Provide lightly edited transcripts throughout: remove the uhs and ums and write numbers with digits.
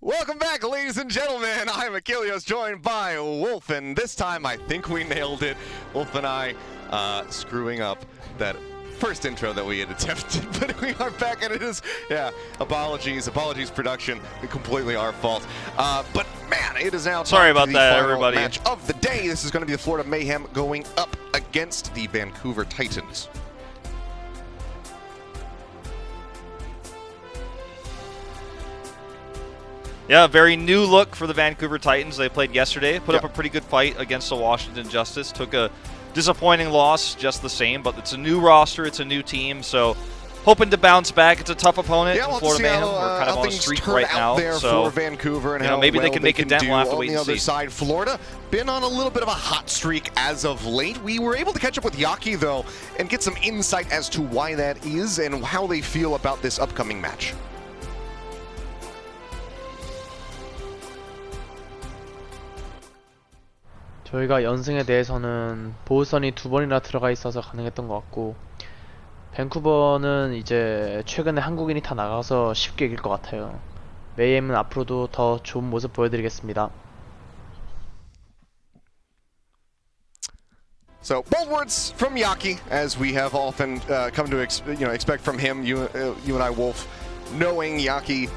Welcome back, ladies and gentlemen. I'm Achilles, joined by Wolf, and this time I think we nailed it. Wolf and I screwing up that first intro that we had attempted, but we are back, and it is, apologies production, completely our fault. But man, it is now sorry about that, final everybody. match of the day. This is going to be the Florida Mayhem going up against the Vancouver Titans. Yeah, very new look for the Vancouver Titans. They played yesterday, put up a pretty good fight against the Washington Justice. Took a disappointing loss just the same, but it's a new roster, it's a new team, so hoping to bounce back. It's a tough opponent in Florida Mayhem. We're kind of on a streak right now, so for Vancouver, and you know, maybe they can make a dent. We'll have to wait and see. On the other side, Florida been on a little bit of a hot streak as of late. We were able to catch up with Yaki though and get some insight as to why that is and how they feel about this upcoming match. 저희가 연승에 대해서는 보호선이 2번이나 들어가 있어서 가능했던 것 같고, 밴쿠버는 이제 최근에 한국인이 다 나가서 쉽게 이길 것 같아요. 메이엠은 앞으로도 더 좋은 모습 보여드리겠습니다. So bold words from Yaki, as we have often come to expect from him. You and I, Wolf, knowing Yaki.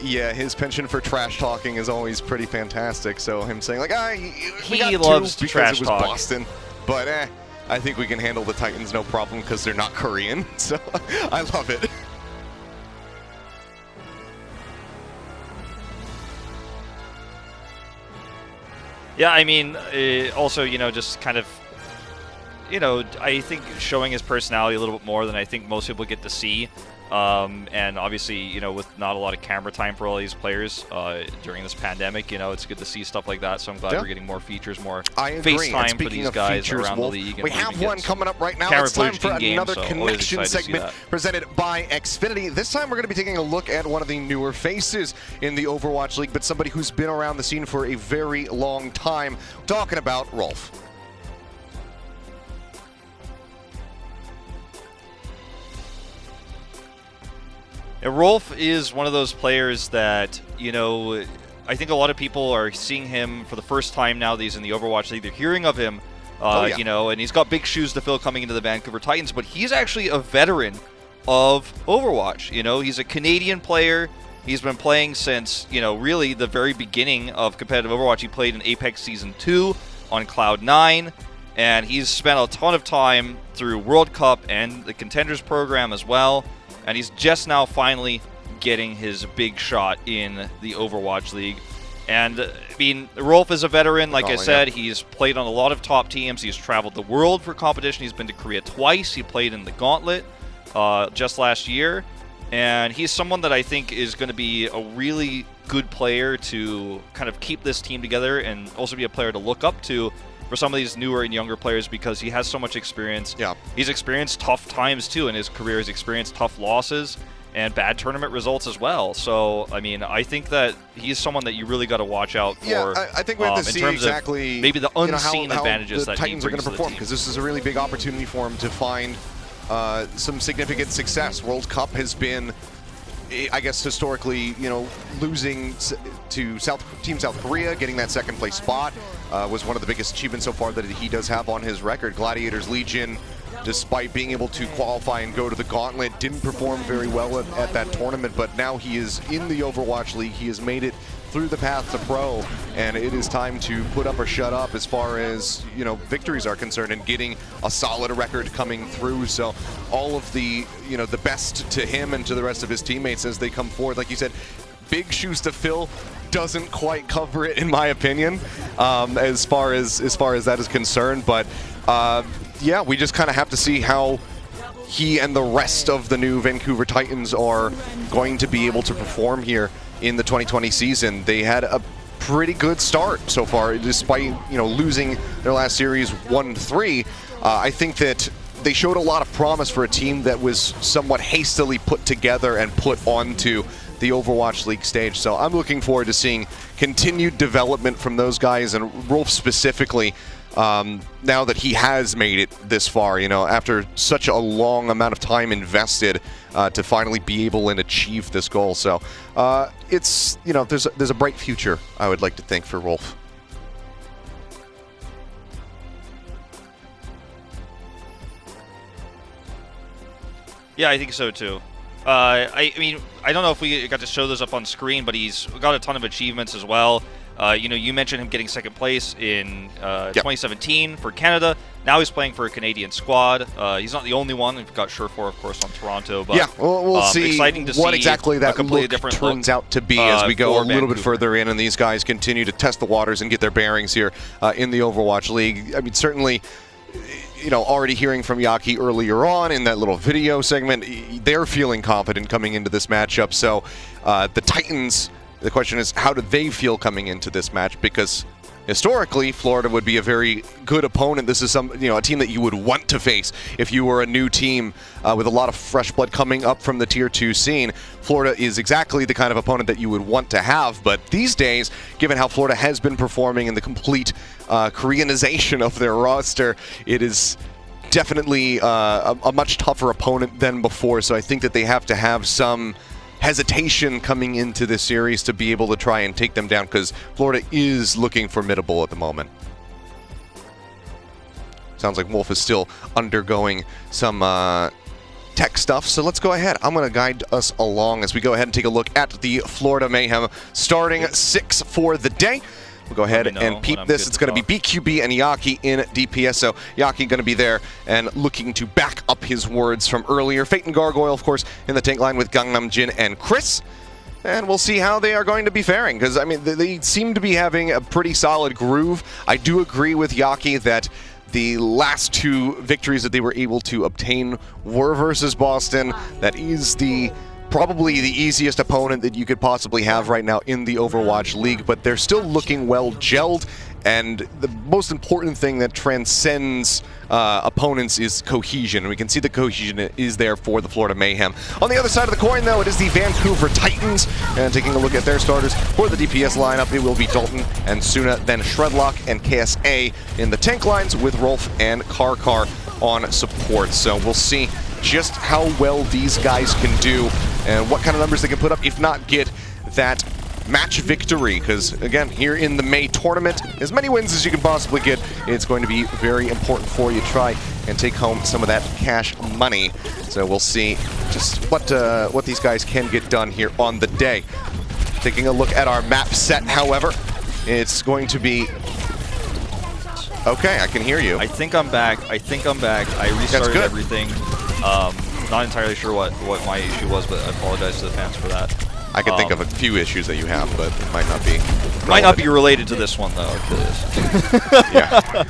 Yeah, his penchant for trash talking is always pretty fantastic. So him saying like, he loves to trash talk because it was Boston, but I think we can handle the Titans no problem because they're not Korean. So I love it. Yeah, I mean, also, you know, just kind of, you know, I think showing his personality a little bit more than I think most people get to see. And obviously, you know, with not a lot of camera time for all these players during this pandemic, you know, it's good to see stuff like that. So I'm glad we're getting more features, more face time for these guys features, around Wolf, the league. We have one coming up right now. It's time for another connection segment presented by Xfinity. This time we're going to be taking a look at one of the newer faces in the Overwatch League, but somebody who's been around the scene for a very long time. Talking about Rolf. Rolf is one of those players that, you know, I think a lot of people are seeing him for the first time now that he's in the Overwatch League. They're hearing of him, you know, and he's got big shoes to fill coming into the Vancouver Titans, but he's actually a veteran of Overwatch. You know, he's a Canadian player. He's been playing since, you know, really the very beginning of competitive Overwatch. He played in Apex Season 2 on Cloud9, and he's spent a ton of time through World Cup and the Contenders program as well. And he's just now finally getting his big shot in the Overwatch League. And, I mean, Rolf is a veteran, like I said. He's played on a lot of top teams. He's traveled the world for competition. He's been to Korea twice. He played in the Gauntlet just last year. And he's someone that I think is going to be a really good player to kind of keep this team together and also be a player to look up to for some of these newer and younger players because he has so much experience. Yeah. He's experienced tough times too in his career. He's experienced tough losses and bad tournament results as well. So, I mean, I think that he's someone that you really got to watch out for. Yeah, I think we have to see exactly maybe the unseen advantages how the that Titans he are going to perform, because this is a really big opportunity for him to find some significant success. World Cup has been, I guess, historically, you know, losing to Team South Korea, getting that second place spot was one of the biggest achievements so far that he does have on his record. Gladiators Legion, despite being able to qualify and go to the Gauntlet, didn't perform very well at that tournament, but now he is in the Overwatch League. He has made it through the path to pro, and it is time to put up or shut up as far as, you know, victories are concerned and getting a solid record coming through. So all of the, you know, the best to him and to the rest of his teammates as they come forward. Like you said, big shoes to fill doesn't quite cover it in my opinion, as far as that is concerned. But yeah, we just kind of have to see how he and the rest of the new Vancouver Titans are going to be able to perform here in the 2020 season. They had a pretty good start so far, despite, you know, losing their last series 1-3. I think that they showed a lot of promise for a team that was somewhat hastily put together and put onto the Overwatch League stage. So I'm looking forward to seeing continued development from those guys, and Rolf specifically, now that he has made it this far, you know, after such a long amount of time invested to finally be able and achieve this goal. So it's, you know, there's a bright future, I would like to think, for Rolf. Yeah, I think so too. I mean, I don't know if we got to show those up on screen, but he's got a ton of achievements as well. You know, you mentioned him getting second place in 2017 for Canada. Now he's playing for a Canadian squad. He's not the only one. We've got Surefour, of course, on Toronto. But yeah, we'll see exciting to what see exactly that completely look different turns out to be as we go a little bit Vancouver. further in, and these guys continue to test the waters and get their bearings here in the Overwatch League. I mean, certainly, you know, already hearing from Yaki earlier on in that little video segment, they're feeling confident coming into this matchup. So the Titans, the question is, how do they feel coming into this match? Because historically, Florida would be a very good opponent. This is a team that you would want to face if you were a new team with a lot of fresh blood coming up from the Tier 2 scene. Florida is exactly the kind of opponent that you would want to have. But these days, given how Florida has been performing in the complete Koreanization of their roster, it is definitely a much tougher opponent than before. So I think that they have to have some hesitation coming into this series to be able to try and take them down, because Florida is looking formidable at the moment. Sounds like Wolf is still undergoing some tech stuff, so let's go ahead. I'm going to guide us along as we go ahead and take a look at the Florida Mayhem starting 6 for the day. We'll go ahead and peep this. It's going to be BQB and Yaki in DPS. So Yaki going to be there and looking to back up his words from earlier. Fate and Gargoyle, of course, in the tank line with Gangnam Jin and Chris. And we'll see how they are going to be faring, because, I mean, they seem to be having a pretty solid groove. I do agree with Yaki that the last two victories that they were able to obtain were versus Boston. That is probably the easiest opponent that you could possibly have right now in the Overwatch League, but they're still looking well gelled, and the most important thing that transcends opponents is cohesion. We can see the cohesion is there for the Florida Mayhem. On the other side of the coin, though, it is the Vancouver Titans, and taking a look at their starters for the DPS lineup, it will be Dalton and Suna, then Shredlock and KSA in the tank lines, with Rolf and Karkar on support. So we'll see just how well these guys can do and what kind of numbers they can put up, if not get that match victory. Because, again, here in the May tournament, as many wins as you can possibly get, it's going to be very important for you to try and take home some of that cash money. So we'll see just what these guys can get done here on the day. Taking a look at our map set, however, it's going to be... Okay, I can hear you. I think I'm back. I restarted everything. Not entirely sure what my issue was, but I apologize to the fans for that. I can think of a few issues that you have, but it might not be relevant. Might not be related to this one, though. Yeah.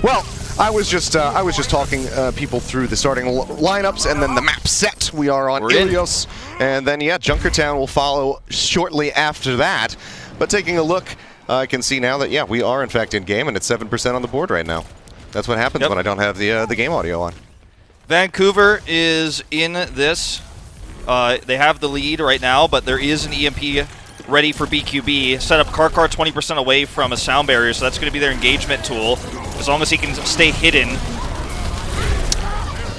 Well, I was just talking people through the starting lineups and then the map set. We are on Ilios, and then Junkertown will follow shortly after that. But taking a look, I can see now that we are in fact in game, and it's 7% on the board right now. That's what happens when I don't have the game audio on. Vancouver is in this. They have the lead right now, but there is an EMP ready for BQB. Set up Karkar 20% away from a sound barrier, so that's going to be their engagement tool, as long as he can stay hidden.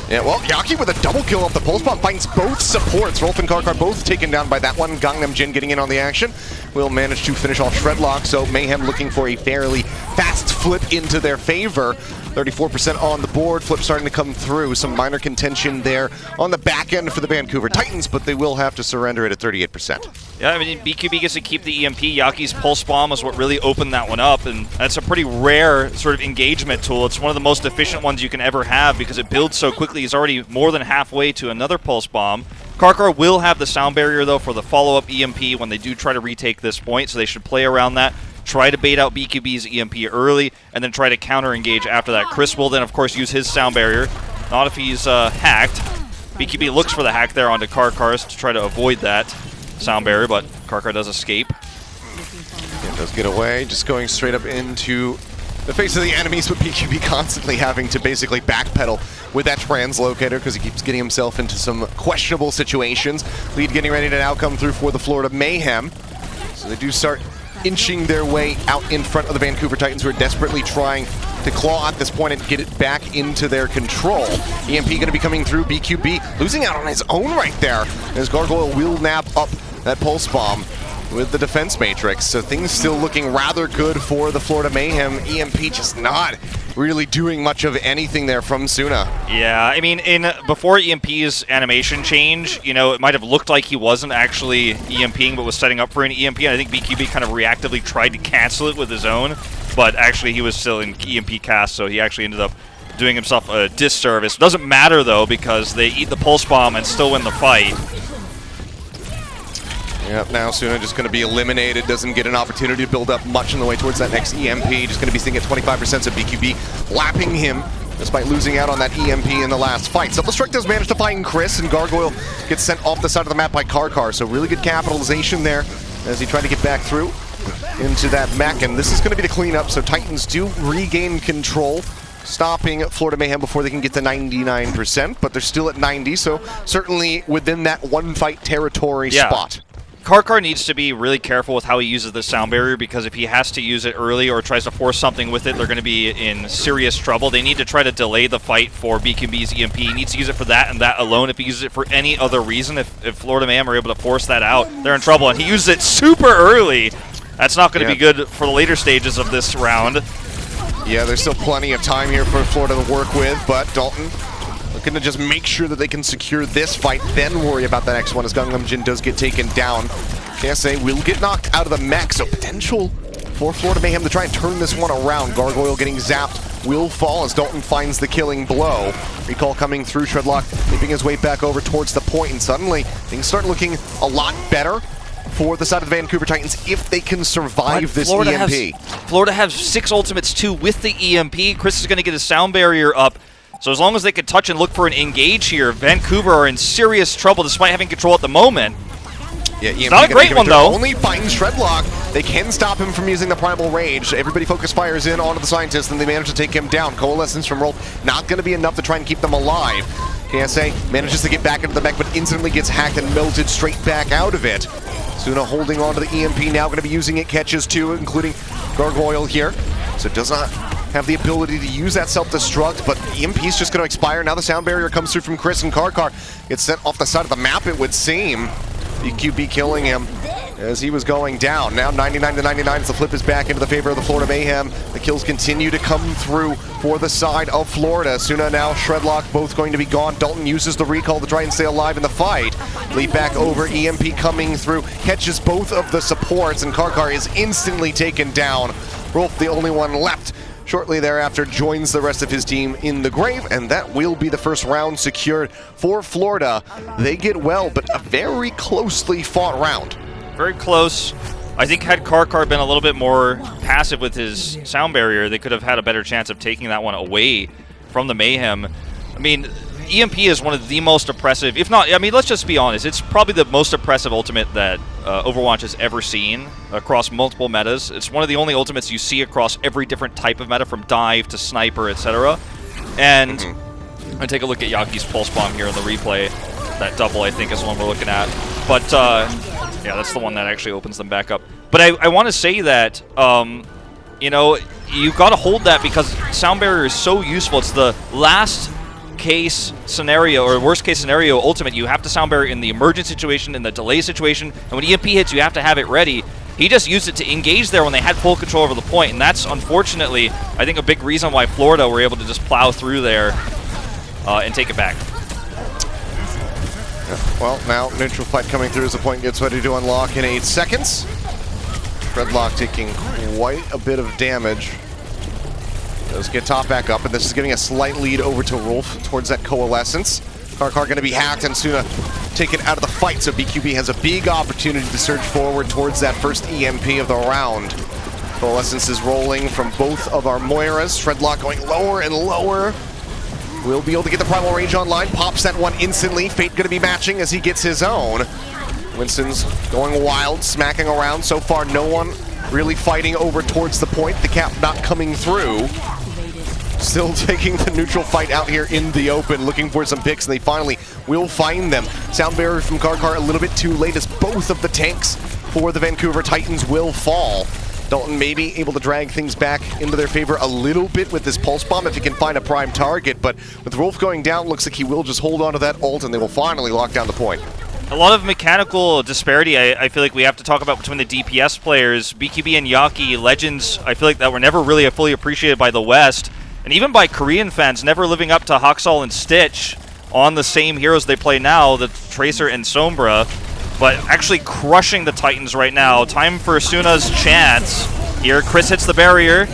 Yeah, well, Yaki with a double kill off the pulse bomb finds both supports. Rolf and Karkar both taken down by that one. Gangnam Jin getting in on the action will manage to finish off Shredlock, so Mayhem looking for a fairly fast flip into their favor. 34% on the board, flip starting to come through. Some minor contention there on the back end for the Vancouver Titans, but they will have to surrender it at 38%. Yeah, I mean, BQB gets to keep the EMP. Yaki's pulse bomb was what really opened that one up, and that's a pretty rare sort of engagement tool. It's one of the most efficient ones you can ever have because it builds so quickly. He's already more than halfway to another pulse bomb. Karkar will have the sound barrier, though, for the follow-up EMP when they do try to retake this point, so they should play around that. Try to bait out BQB's EMP early, and then try to counter-engage after that. Chris will then, of course, use his sound barrier. Not if he's hacked. BQB looks for the hack there onto Karkar's to try to avoid that sound barrier, but Karkar does escape. It does get away, just going straight up into the face of the enemies, with BQB constantly having to basically backpedal with that translocator because he keeps getting himself into some questionable situations. Lead getting ready to now come through for the Florida Mayhem. So they do start inching their way out in front of the Vancouver Titans, who are desperately trying to claw at this point and get it back into their control. EMP going to be coming through. BQB losing out on his own right there, as Gargoyle will nab up that pulse bomb with the defense matrix. So things still looking rather good for the Florida Mayhem. EMP just not really doing much of anything there from Suna. Yeah, I mean, before EMP's animation change, you know, it might have looked like he wasn't actually EMPing, but was setting up for an EMP. And I think BQB kind of reactively tried to cancel it with his own, but actually he was still in EMP cast, so he actually ended up doing himself a disservice. Doesn't matter, though, because they eat the pulse bomb and still win the fight. Yep, now Suna just going to be eliminated, doesn't get an opportunity to build up much on the way towards that next EMP, just going to be sitting at 25%, so BQB lapping him despite losing out on that EMP in the last fight. Self-Destruct does manage to find Chris, and Gargoyle gets sent off the side of the map by Karkar, so really good capitalization there as he tried to get back through into that mech, and this is going to be the cleanup, so Titans do regain control, stopping Florida Mayhem before they can get to 99%, but they're still at 90, so certainly within that one-fight territory spot. Karkar needs to be really careful with how he uses the sound barrier, because if he has to use it early or tries to force something with it, they're going to be in serious trouble. They need to try to delay the fight for BQB's EMP. He needs to use it for that and that alone. If he uses it for any other reason, if Florida Mayhem are able to force that out, they're in trouble. And he uses it super early. That's not going to be good for the later stages of this round. Yeah, there's still plenty of time here for Florida to work with, but Dalton looking to just make sure that they can secure this fight, then worry about the next one as Gangnam Jin does get taken down. KSA will get knocked out of the mech, so potential for Florida Mayhem to try and turn this one around. Gargoyle getting zapped will fall as Dalton finds the killing blow. Recall coming through, Shredlock leaping his way back over towards the point, and suddenly things start looking a lot better for the side of the Vancouver Titans if they can survive this EMP. Florida has 6 ultimates too with the EMP. Chris is going to get his sound barrier up. So as long as they can touch and look for an engage here, Vancouver are in serious trouble despite having control at the moment. Yeah, EMP it's not a great one, though. Only finds Shredlock. They can stop him from using the Primal Rage. Everybody focus fires in onto the Scientist, and they manage to take him down. Coalescence from Rolf not going to be enough to try and keep them alive. KSA manages to get back into the mech, but instantly gets hacked and melted straight back out of it. Suna holding on to the EMP, now going to be using it, catches two, including Gargoyle here. So does not have the ability to use that self-destruct, but EMP is just going to expire. Now the sound barrier comes through from Chris, and Karkar gets sent off the side of the map, it would seem. BQB killing him as he was going down. Now 99 to 99 as the flip is back into the favor of the Florida Mayhem. The kills continue to come through for the side of Florida. Suna now, Shredlock, both going to be gone. Dalton uses the recall to try and stay alive in the fight. Lead back over, EMP coming through, catches both of the supports, and Karkar is instantly taken down. Rolf, the only one left, shortly thereafter joins the rest of his team in the grave, and that will be the first round secured for Florida. They get well, but a very closely fought round. Very close. I think had Karkar been a little bit more passive with his sound barrier, they could have had a better chance of taking that one away from the Mayhem. I mean, EMP is one of the most oppressive, if not, I mean, let's just be honest, it's probably the most oppressive ultimate that Overwatch has ever seen across multiple metas. It's one of the only ultimates you see across every different type of meta, from dive to sniper, etc. And I'm going to take a look at Yaki's pulse bomb here in the replay. That double, I think, is the one we're looking at. But, yeah, that's the one that actually opens them back up. But I want to say that, you know, you've got to hold that because sound barrier is so useful. It's the last case scenario, or worst case scenario ultimate. You have to sound barrier in the emergent situation, in the delay situation, and when EMP hits, you have to have it ready. He just used it to engage there when they had full control over the point, and that's unfortunately, I think, a big reason why Florida were able to just plow through there and take it back. Well, now neutral fight coming through as the point gets ready to unlock in 8 seconds. Shredlock taking quite a bit of damage. Does get top back up, and this is giving a slight lead over to Rolf towards that Coalescence. Karkar going to be hacked, and Suna taken out of the fight, so BQB has a big opportunity to surge forward towards that first EMP of the round. Coalescence is rolling from both of our Moiras. Shredlock going lower and lower. Will be able to get the Primal Rage online, pops that one instantly. Fate going to be matching as he gets his own. Winston's going wild, smacking around. So far, no one really fighting over towards the point. The cap not coming through. Still taking the neutral fight out here in the open, looking for some picks, and they finally will find them. Sound barrier from Karkar a little bit too late as both of the tanks for the Vancouver Titans will fall. Dalton may be able to drag things back into their favor a little bit with this pulse bomb if he can find a prime target, but with Rolf going down, looks like he will just hold on to that ult and they will finally lock down the point. A lot of mechanical disparity I feel like we have to talk about between the DPS players. BQB and Yaki, legends, I feel like that were never really fully appreciated by the West, and even by Korean fans, never living up to Haksal and Stitch on the same heroes they play now, the Tracer and Sombra. But actually crushing the Titans right now. Time for Suna's chance. Here, Chris hits the barrier.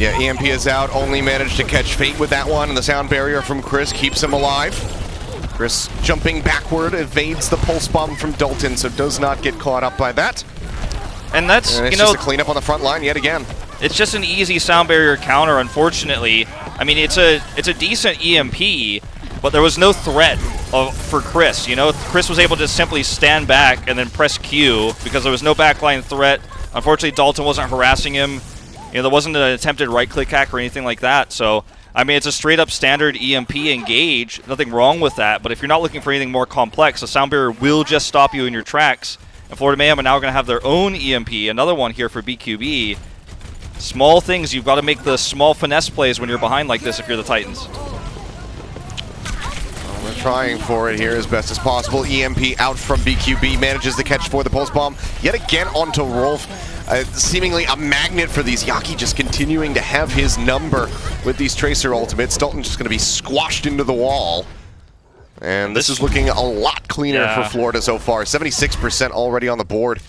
Yeah, EMP is out. Only managed to catch Fate with that one, and the sound barrier from Chris keeps him alive. Chris jumping backward, evades the pulse bomb from Dalton, so does not get caught up by that. And that's, and it's just a cleanup on the front line yet again. It's just an easy sound barrier counter, unfortunately. I mean, it's a decent EMP, but there was no threat for Chris. You know, Chris was able to simply stand back and then press Q because there was no backline threat. Unfortunately, Dalton wasn't harassing him. You know, there wasn't an attempted right-click hack or anything like that. So, I mean, it's a straight-up standard EMP engage. Nothing wrong with that. But if you're not looking for anything more complex, a sound barrier will just stop you in your tracks. And Florida Mayhem are now going to have their own EMP. Another one here for BQB. Small things. You've got to make the small finesse plays when you're behind like this if you're the Titans. We're trying for it here as best as possible. EMP out from BQB, manages to catch for the pulse bomb. Yet again onto Rolf. Seemingly a magnet for these. Yaki just continuing to have his number with these Tracer ultimates. Dalton's just going to be squashed into the wall. And this is looking a lot cleaner for Florida so far. 76% already on the board.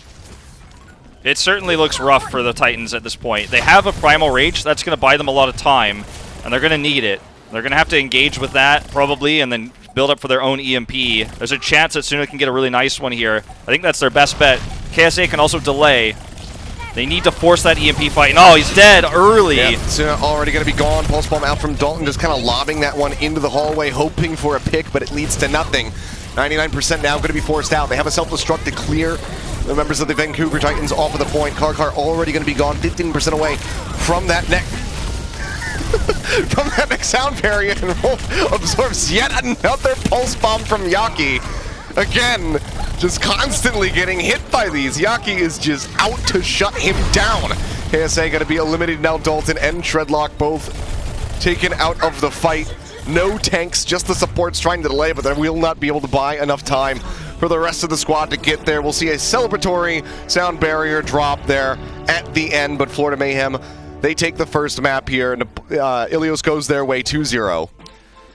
It certainly looks rough for the Titans at this point. They have a Primal Rage. That's going to buy them a lot of time, and they're going to need it. They're going to have to engage with that, probably, and then build up for their own EMP. There's a chance that Suna can get a really nice one here. I think that's their best bet. KSA can also delay. They need to force that EMP fight. And oh, he's dead early. Yeah, Suna already going to be gone. Pulse bomb out from Dalton, just kind of lobbing that one into the hallway, hoping for a pick, but it leads to nothing. 99% now going to be forced out. They have a self-destruct to clear the members of the Vancouver Titans off of the point. Karkar already going to be gone, 15% away from that neck. From that next sound barrier, and Rolf absorbs yet another pulse bomb from Yaki. Again, just constantly getting hit by these. Yaki is just out to shut him down. KSA going to be eliminated now. Dalton and Shredlock both taken out of the fight. No tanks, just the supports trying to delay, but they will not be able to buy enough time for the rest of the squad to get there. We'll see a celebratory sound barrier drop there at the end, but Florida Mayhem, they take the first map here, and Ilios goes their way 2-0.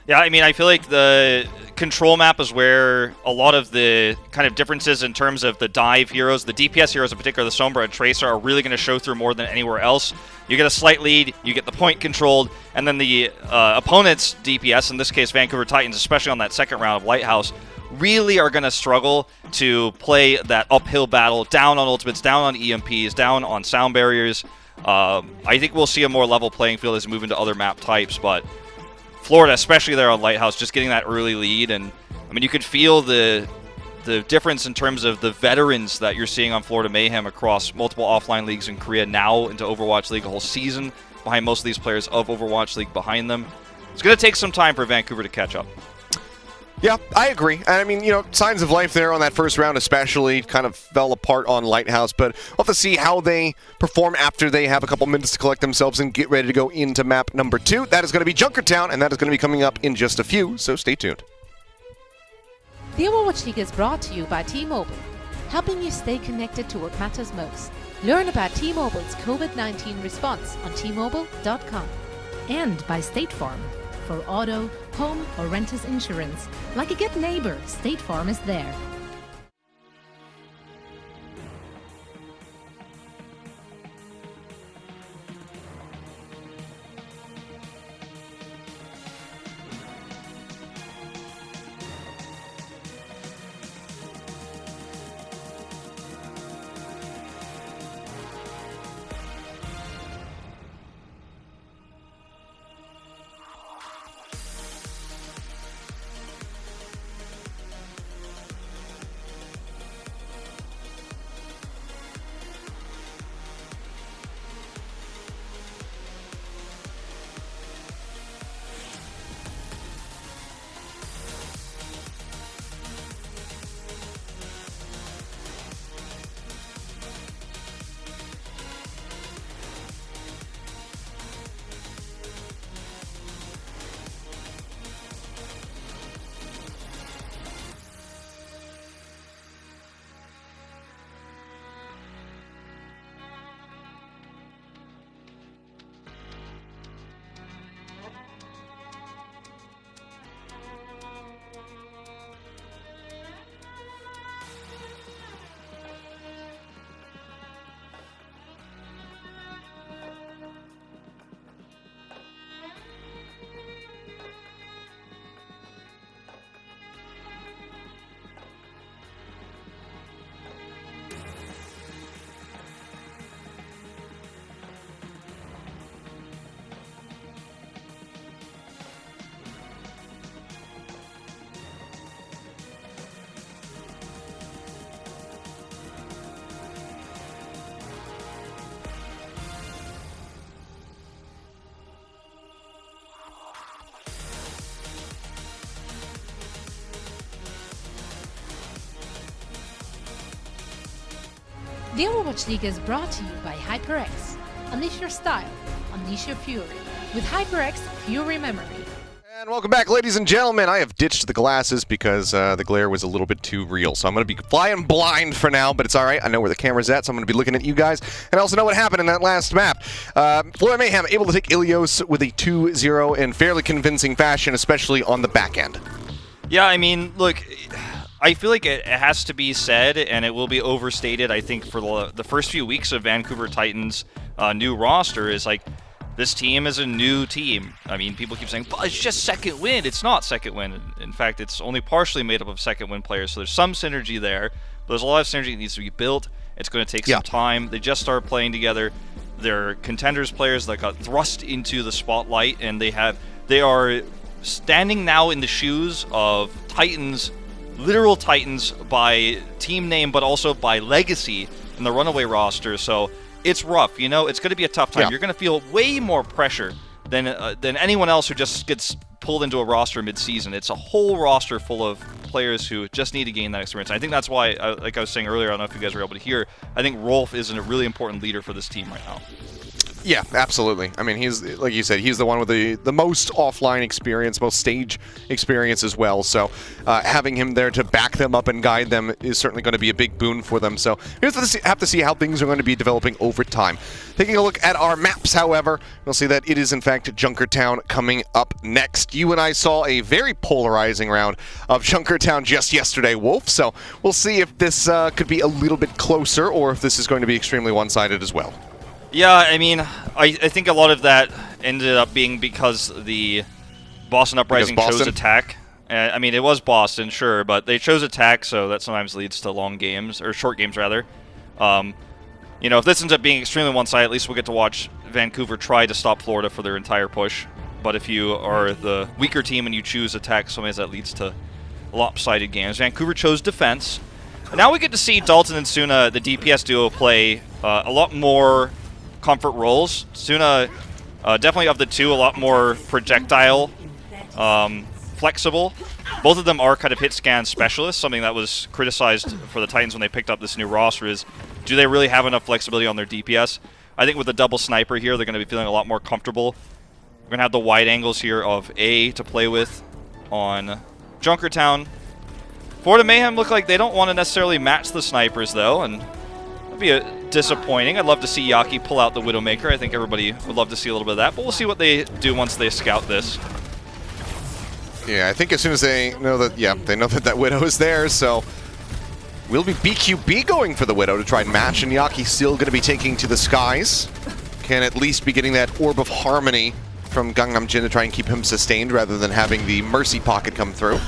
Yeah, I mean, I feel like the control map is where a lot of the kind of differences in terms of the dive heroes, the DPS heroes in particular, the Sombra and Tracer, are really going to show through more than anywhere else. You get a slight lead, you get the point controlled, and then the opponent's DPS, in this case Vancouver Titans, especially on that second round of Lighthouse, really are going to struggle to play that uphill battle, down on ultimates, down on EMPs, down on sound barriers. I think we'll see a more level playing field as we move into other map types, but Florida, especially there on Lighthouse, just getting that early lead, and I mean, you could feel the difference in terms of the veterans that you're seeing on Florida Mayhem across multiple offline leagues in Korea, now into Overwatch League, a whole season behind most of these players of Overwatch League behind them. It's going to take some time for Vancouver to catch up. Yeah, I agree. And I mean, you know, signs of life there on that first round especially kind of fell apart on Lighthouse, but we'll have to see how they perform after they have a couple minutes to collect themselves and get ready to go into map number 2. That is going to be Junkertown, and that is going to be coming up in just a few, so stay tuned. The Overwatch League is brought to you by T-Mobile, helping you stay connected to what matters most. Learn about T-Mobile's COVID-19 response on T-Mobile.com. And by State Farm. For auto, home, or renter's insurance. Like a good neighbor, State Farm is there. The Overwatch League is brought to you by HyperX. Unleash your style, unleash your fury. With HyperX Fury Memory. And welcome back, ladies and gentlemen. I have ditched the glasses because the glare was a little bit too real. So I'm going to be flying blind for now, but it's all right. I know where the camera's at, so I'm going to be looking at you guys. And I also know what happened in that last map. Florida Mayhem able to take Ilios with a 2-0 in fairly convincing fashion, especially on the back end. Yeah, I mean, look, I feel like it has to be said, and it will be overstated, I think, for the first few weeks of Vancouver Titans' new roster is like, this team is a new team. I mean, people keep saying, but it's just second win. It's not second win. In fact, it's only partially made up of second win players, so there's some synergy there. But there's a lot of synergy that needs to be built. It's going to take some time. They just started playing together. They're contenders players that got thrust into the spotlight, and they are standing now in the shoes of Titans, literal Titans by team name, but also by legacy in the runaway roster. So it's rough, you know. It's going to be a tough time. You're going to feel way more pressure than anyone else who just gets pulled into a roster mid-season. It's a whole roster full of players who just need to gain that experience. And I think that's why, like I was saying earlier, I don't know if you guys were able to hear, I think Rolf is a really important leader for this team right now. Yeah, absolutely. I mean, he's, like you said, he's the one with the most offline experience, most stage experience as well. So having him there to back them up and guide them is certainly going to be a big boon for them. So here's have to see how things are going to be developing over time. Taking a look at our maps, however, we'll see that it is, in fact, Junkertown coming up next. You and I saw a very polarizing round of Junkertown just yesterday, Wolf. So we'll see if this could be a little bit closer or if this is going to be extremely one-sided as well. Yeah, I mean, I think a lot of that ended up being because the Boston Uprising chose attack. I mean, it was Boston, sure, but they chose attack, so that sometimes leads to long games, or short games, rather. You know, if this ends up being extremely one-sided, at least we'll get to watch Vancouver try to stop Florida for their entire push. But if you are the weaker team and you choose attack, sometimes that leads to lopsided games. Vancouver chose defense. And now we get to see Dalton and Suna, the DPS duo, play a lot more comfort roles. Suna, definitely of the two, a lot more projectile flexible. Both of them are kind of hit scan specialists. Something that was criticized for the Titans when they picked up this new roster is, do they really have enough flexibility on their DPS? I think with the double sniper here, they're going to be feeling a lot more comfortable. We're going to have the wide angles here of A to play with on Junkertown. Florida Mayhem look like they don't want to necessarily match the snipers, though, and that'd be disappointing. I'd love to see Yaki pull out the Widowmaker. I think everybody would love to see a little bit of that, but we'll see what they do once they scout this. Yeah, I think as soon as they know that, they know that Widow is there, so will be BQB going for the Widow to try and match, and Yaki still going to be taking to the skies. Can at least be getting that Orb of Harmony from Gangnam Jin to try and keep him sustained rather than having the Mercy Pocket come through.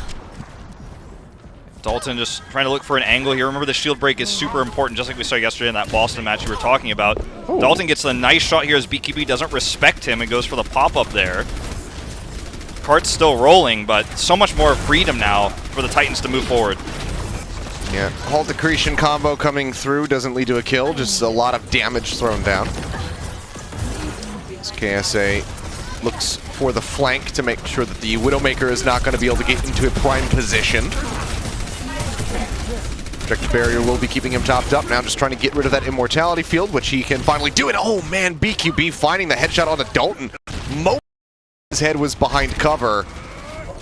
Dalton just trying to look for an angle here. Remember, the shield break is super important, just like we saw yesterday in that Boston match you were talking about. Ooh. Dalton gets the nice shot here as BQB doesn't respect him and goes for the pop-up there. Cart's still rolling, but so much more freedom now for the Titans to move forward. Yeah, Halt Accretion combo coming through doesn't lead to a kill, just a lot of damage thrown down. This KSA looks for the flank to make sure that the Widowmaker is not going to be able to get into a prime position. Projected Barrier will be keeping him topped up now, just trying to get rid of that Immortality Field, which he can finally do it. Oh man, BQB finding the headshot on the Dalton. His head was behind cover.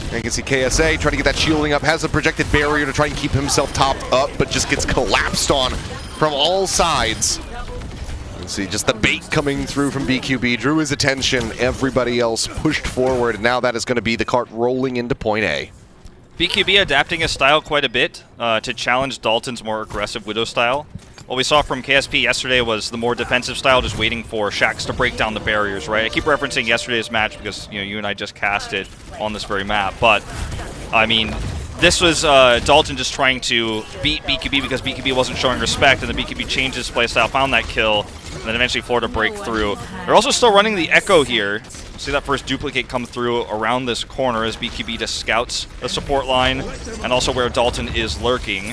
And you can see KSA trying to get that shielding up, has a Projected Barrier to try and keep himself topped up, but just gets collapsed on from all sides. You can see just the bait coming through from BQB, drew his attention, everybody else pushed forward, and now that is going to be the cart rolling into point A. BQB adapting his style quite a bit to challenge Dalton's more aggressive Widow style. What we saw from KSP yesterday was the more defensive style, just waiting for Shax to break down the barriers, right? I keep referencing yesterday's match because, you know, you and I just cast it on this very map, but, I mean, this was Dalton just trying to beat BQB because BQB wasn't showing respect, and the BQB changed his playstyle, found that kill, and then eventually Florida break through. They're also still running the Echo here. See that first duplicate come through around this corner as BQB just scouts the support line, and also where Dalton is lurking.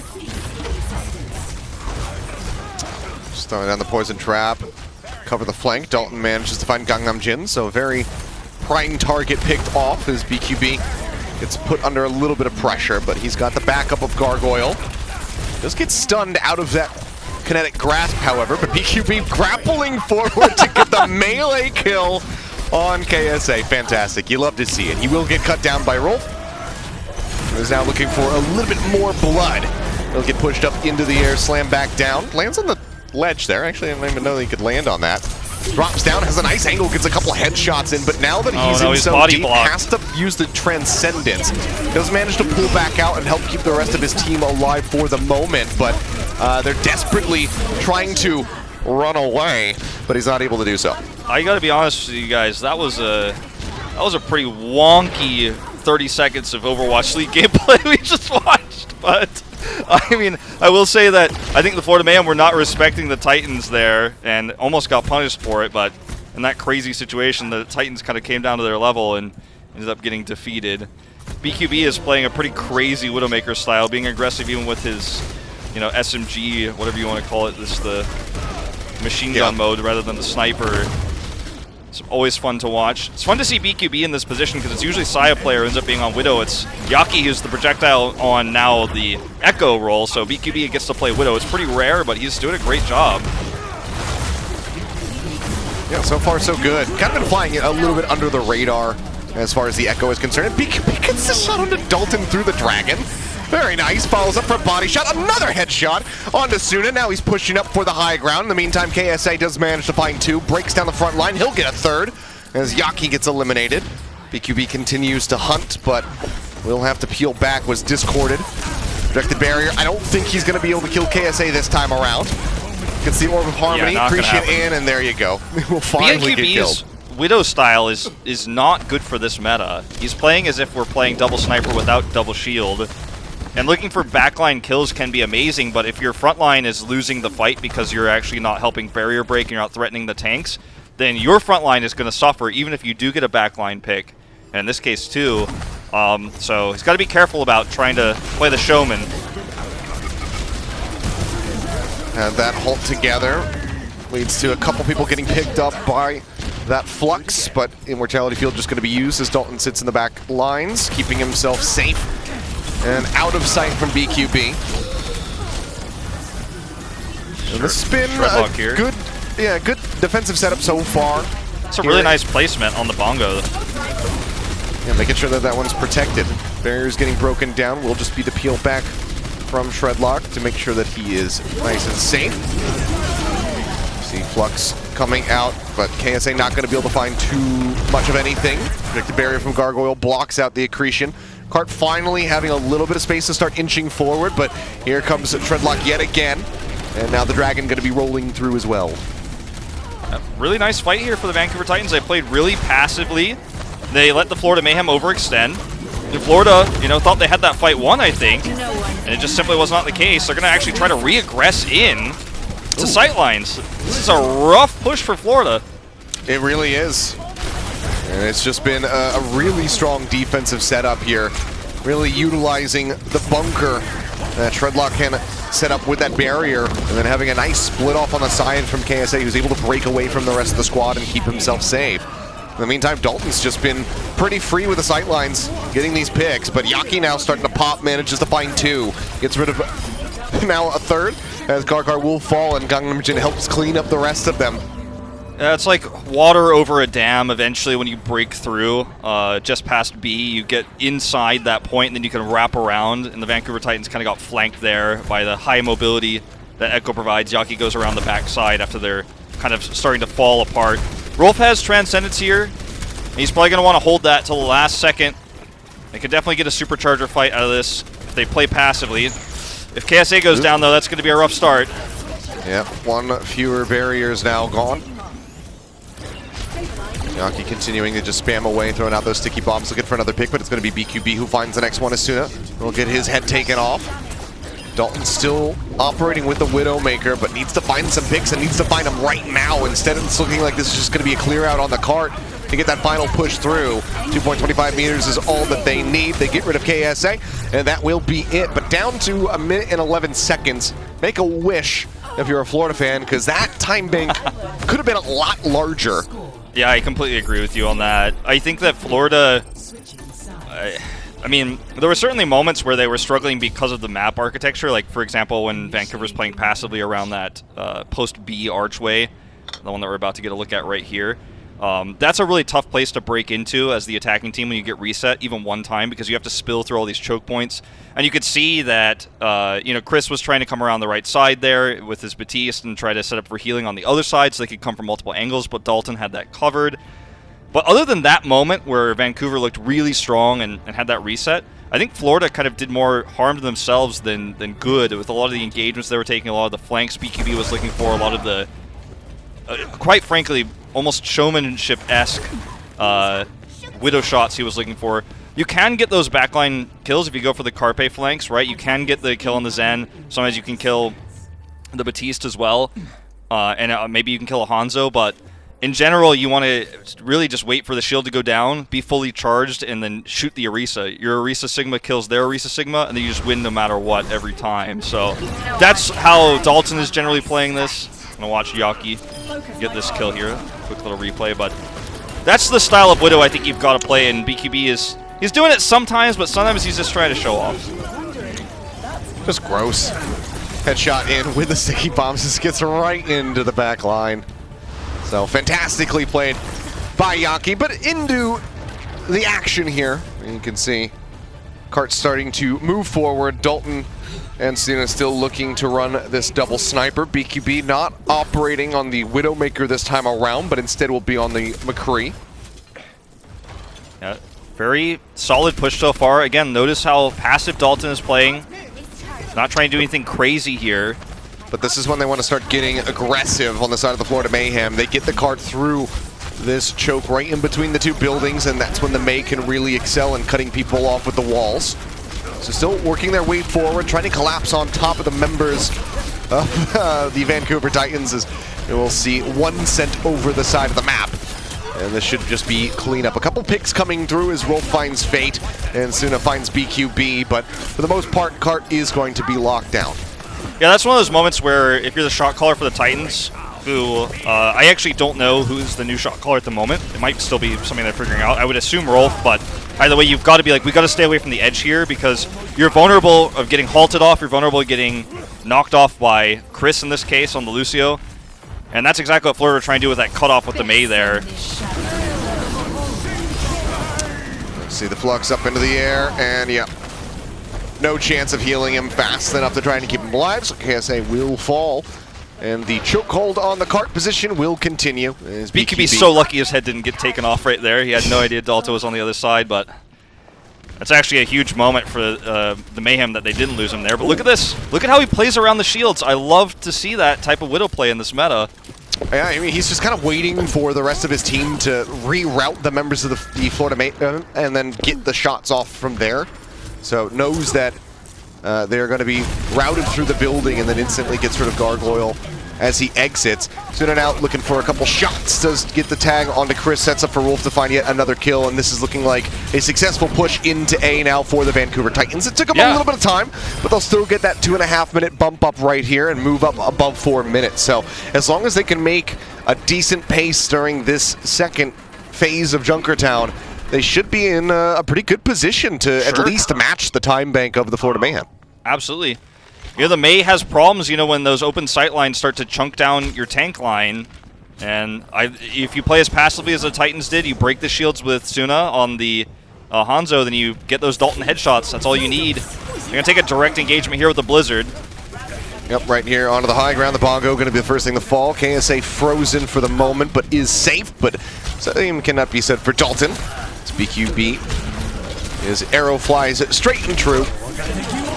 Just throwing down the poison trap, cover the flank. Dalton manages to find Gangnam Jin, so very prime target picked off as BQB gets put under a little bit of pressure, but he's got the backup of Gargoyle. Just gets stunned out of that kinetic grasp, however, but BQB grappling forward to get the melee kill on KSA. Fantastic. You love to see it. He will get cut down by Rolf. He's now looking for a little bit more blood. He'll get pushed up into the air, slam back down. Lands on the ledge there. Actually, I didn't even know that he could land on that. Drops down, has a nice angle, gets a couple of headshots in, but now that he's in so deep, has to use the Transcendence. Does manage to pull back out and help keep the rest of his team alive for the moment, but they're desperately trying to run away, but he's not able to do so. I gotta be honest with you guys, that was a pretty wonky 30 seconds of Overwatch League gameplay we just watched, but I mean, I will say that I think the Florida Mayhem were not respecting the Titans there and almost got punished for it, but in that crazy situation, the Titans kind of came down to their level and ended up getting defeated. BQB is playing a pretty crazy Widowmaker style, being aggressive even with his, you know, SMG, whatever you want to call it, the machine gun mode rather than the sniper. It's always fun to watch. It's fun to see BQB in this position because it's usually Saya player who ends up being on Widow. It's Yaki who's the projectile on now the Echo role, so BQB gets to play Widow. It's pretty rare, but he's doing a great job. Yeah, so far so good. Kind of been flying it a little bit under the radar as far as the Echo is concerned. BQB gets the shot onto Dalton through the Dragon. Very nice. Follows up for a body shot. Another headshot onto Suna. Now he's pushing up for the high ground. In the meantime, KSA does manage to find two. Breaks down the front line. He'll get a third as Yaki gets eliminated. BQB continues to hunt, but will have to peel back. Was discorded. Projected barrier. I don't think he's going to be able to kill KSA this time around. Gets the Orb of Harmony. Appreciate in, and there you go. We'll finally get killed. Widow style is not good for this meta. He's playing as if we're playing double sniper without double shield. And looking for backline kills can be amazing, but if your front line is losing the fight because you're actually not helping barrier break and you're not threatening the tanks, then your front line is going to suffer even if you do get a backline pick. And in this case too. So he's got to be careful about trying to play the showman. And that halt together leads to a couple people getting picked up by that Flux, but Immortality Field just going to be used as Dalton sits in the back lines, keeping himself safe and out of sight from BQB. And this has been a good defensive setup so far. It's a really nice placement on the bongo. Yeah, making sure that that one's protected. Barrier's getting broken down. Will just be the peel back from Shredlock to make sure that he is nice and safe. See Flux coming out, but KSA not going to be able to find too much of anything. Projected barrier from Gargoyle blocks out the accretion. Cart finally having a little bit of space to start inching forward, but here comes Shredlock yet again. And now the Dragon going to be rolling through as well. Really nice fight here for the Vancouver Titans. They played really passively. They let the Florida Mayhem overextend. And Florida, you know, thought they had that fight won, I think. And it just simply was not the case. They're going to actually try to re-aggress in to sightlines. This is a rough push for Florida. It really is. And it's just been a really strong defensive setup here. Really utilizing the bunker that Shredlock can set up with that barrier, and then having a nice split off on the side from KSA, who's able to break away from the rest of the squad and keep himself safe. In the meantime, Dalton's just been pretty free with the sightlines, getting these picks, but Yaki now starting to pop, manages to find two. Gets rid of now a third, as Karkar will fall, and Gangnam Jin helps clean up the rest of them. It's like water over a dam. Eventually, when you break through just past B, you get inside that point, and then you can wrap around. And the Vancouver Titans kind of got flanked there by the high mobility that Echo provides. Yaki goes around the backside after they're kind of starting to fall apart. Rolf has Transcendence here. And he's probably going to want to hold that till the last second. They could definitely get a Supercharger fight out of this if they play passively. If KSA goes down, though, that's going to be a rough start. Yeah, one fewer barriers now gone. Yaki continuing to just spam away, throwing out those sticky bombs, looking for another pick, but it's going to be BQB who finds the next one as soon. He'll get his head taken off. Dalton still operating with the Widowmaker, but needs to find some picks and needs to find them right now. Instead, it's looking like this is just going to be a clear out on the cart to get that final push through. 2.25 meters is all that they need. They get rid of KSA, and that will be it. But down to 1 minute and 11 seconds. Make a wish if you're a Florida fan, because that time bank could have been a lot larger. Yeah, I completely agree with you on that. I think that Florida, I mean, there were certainly moments where they were struggling because of the map architecture. Like, for example, when Vancouver's playing passively around that post B archway, the one that we're about to get a look at right here. That's a really tough place to break into as the attacking team when you get reset, even one time, because you have to spill through all these choke points. And you could see that, you know, Chris was trying to come around the right side there with his Batiste and try to set up for healing on the other side so they could come from multiple angles, but Dalton had that covered. But other than that moment where Vancouver looked really strong and had that reset, I think Florida kind of did more harm to themselves than good with a lot of the engagements they were taking, a lot of the flanks BQB was looking for, a lot of the, quite frankly, almost showmanship-esque Widow shots he was looking for. You can get those backline kills if you go for the Carpe flanks, right? You can get the kill on the Zen. Sometimes you can kill the Batiste as well. And maybe you can kill a Hangzhou, but in general, you want to really just wait for the shield to go down, be fully charged, and then shoot the Orisa. Your Orisa Sigma kills their Orisa Sigma, and then you just win no matter what every time. So that's how Dalton is generally playing this. I'm going to watch Yaki get this kill here. Quick little replay, but that's the style of Widow I think you've got to play, and BQB is... He's doing it sometimes, but sometimes he's just trying to show off. Just gross. Headshot in with the sticky bombs. Just gets right into the back line. So fantastically played by Yaki, but into the action here. And you can see Cart starting to move forward. Dalton and Sina still looking to run this double sniper. BQB not operating on the Widowmaker this time around, but instead will be on the McCree. Yeah, very solid push so far. Again, notice how passive Dalton is playing. Not trying to do anything crazy here. But this is when they want to start getting aggressive on the side of the Florida Mayhem. They get the cart through this choke right in between the two buildings, and that's when the May can really excel in cutting people off with the walls. So still working their way forward, trying to collapse on top of the members of the Vancouver Titans, as we'll see one sent over the side of the map. And this should just be cleanup. A couple picks coming through as Rolf finds Fate, and Suna finds BQB, but for the most part, Cart is going to be locked down. Yeah, that's one of those moments where if you're the shot caller for the Titans, who I actually don't know who's the new shot caller at the moment. It might still be something they're figuring out. I would assume Rolf, but either way, you've got to be like, we got to stay away from the edge here because you're vulnerable of getting halted off. You're vulnerable of getting knocked off by Chris in this case on the Lucio. And that's exactly what Florida are trying to do with that cutoff with the May there. Let's see the flux up into the air, and yeah. No chance of healing him fast enough to try and keep him alive, so KSA will fall. And the chokehold on the cart position will continue. BQB's so lucky his head didn't get taken off right there. He had no idea Dalton was on the other side, but that's actually a huge moment for the Mayhem that they didn't lose him there. But look at this. Look at how he plays around the shields. I love to see that type of Widow play in this meta. Yeah, I mean, he's just kind of waiting for the rest of his team to reroute the members of the Florida Mayhem and then get the shots off from there. So knows that they're going to be routed through the building and then instantly gets rid of Gargoyle as he exits. Sunan out looking for a couple shots, does get the tag onto Chris, sets up for Rolf to find yet another kill, and this is looking like a successful push into A now for the Vancouver Titans. It took them a little bit of time, but they'll still get that 2.5-minute bump up right here and move up above 4 minutes. So as long as they can make a decent pace during this second phase of Junkertown, they should be in a pretty good position to at least match the time bank of the Florida Mayhem. Absolutely. You know, the May has problems, you know, when those open sight lines start to chunk down your tank line. And if you play as passively as the Titans did, you break the shields with Suna on the Hangzhou, then you get those Dalton headshots. That's all you need. You're going to take a direct engagement here with the Blizzard. Yep, right here onto the high ground. The Bongo going to be the first thing to fall. KSA frozen for the moment, but is safe. But same cannot be said for Dalton. It's BQB. His arrow flies straight and true.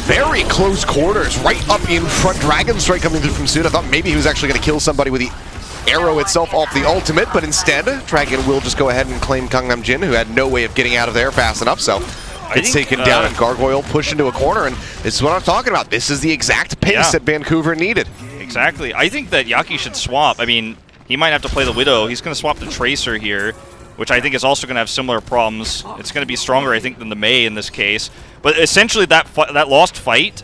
Very close quarters, right up in front. Dragon Strike coming through from Suna. I thought maybe he was actually going to kill somebody with the arrow itself off the ultimate, but instead, Dragon will just go ahead and claim Gangnam Jin, who had no way of getting out of there fast enough. So it's taken down, and Gargoyle pushed into a corner, and this is what I'm talking about. This is the exact pace that Vancouver needed. Exactly. I think that Yaki should swap. I mean, he might have to play the Widow. He's going to swap the Tracer here, which I think is also going to have similar problems. It's going to be stronger, I think, than the May in this case. But essentially, that lost fight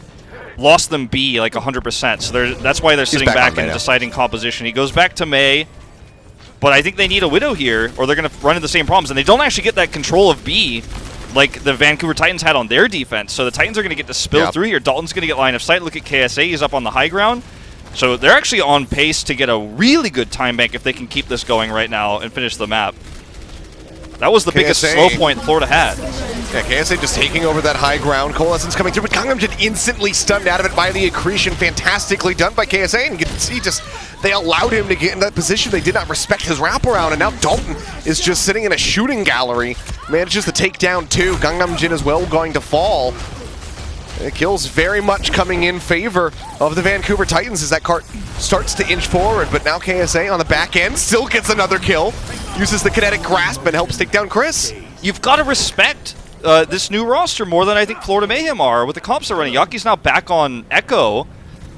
lost them B like 100%. So that's why they're sitting back and deciding composition. He goes back to May, but I think they need a Widow here, or they're going to run into the same problems. And they don't actually get that control of B like the Vancouver Titans had on their defense. So the Titans are going to get to spill through here. Dalton's going to get line of sight. Look at KSA. He's up on the high ground. So they're actually on pace to get a really good time bank if they can keep this going right now and finish the map. That was the biggest slow point Florida had. Yeah, KSA just taking over that high ground. Coalescence coming through, but Gangnam just instantly stunned out of it by the accretion. Fantastically done by KSA, and you can see just they allowed him to get in that position. They did not respect his wraparound, and now Dalton is just sitting in a shooting gallery. Manages to take down 2. Gangnam Jin as well going to fall. The kills very much coming in favor of the Vancouver Titans as that cart starts to inch forward, but now KSA on the back end still gets another kill. Uses the kinetic grasp and helps take down Chris. You've got to respect this new roster more than I think Florida Mayhem are with the comps they're running. Yaki's now back on Echo,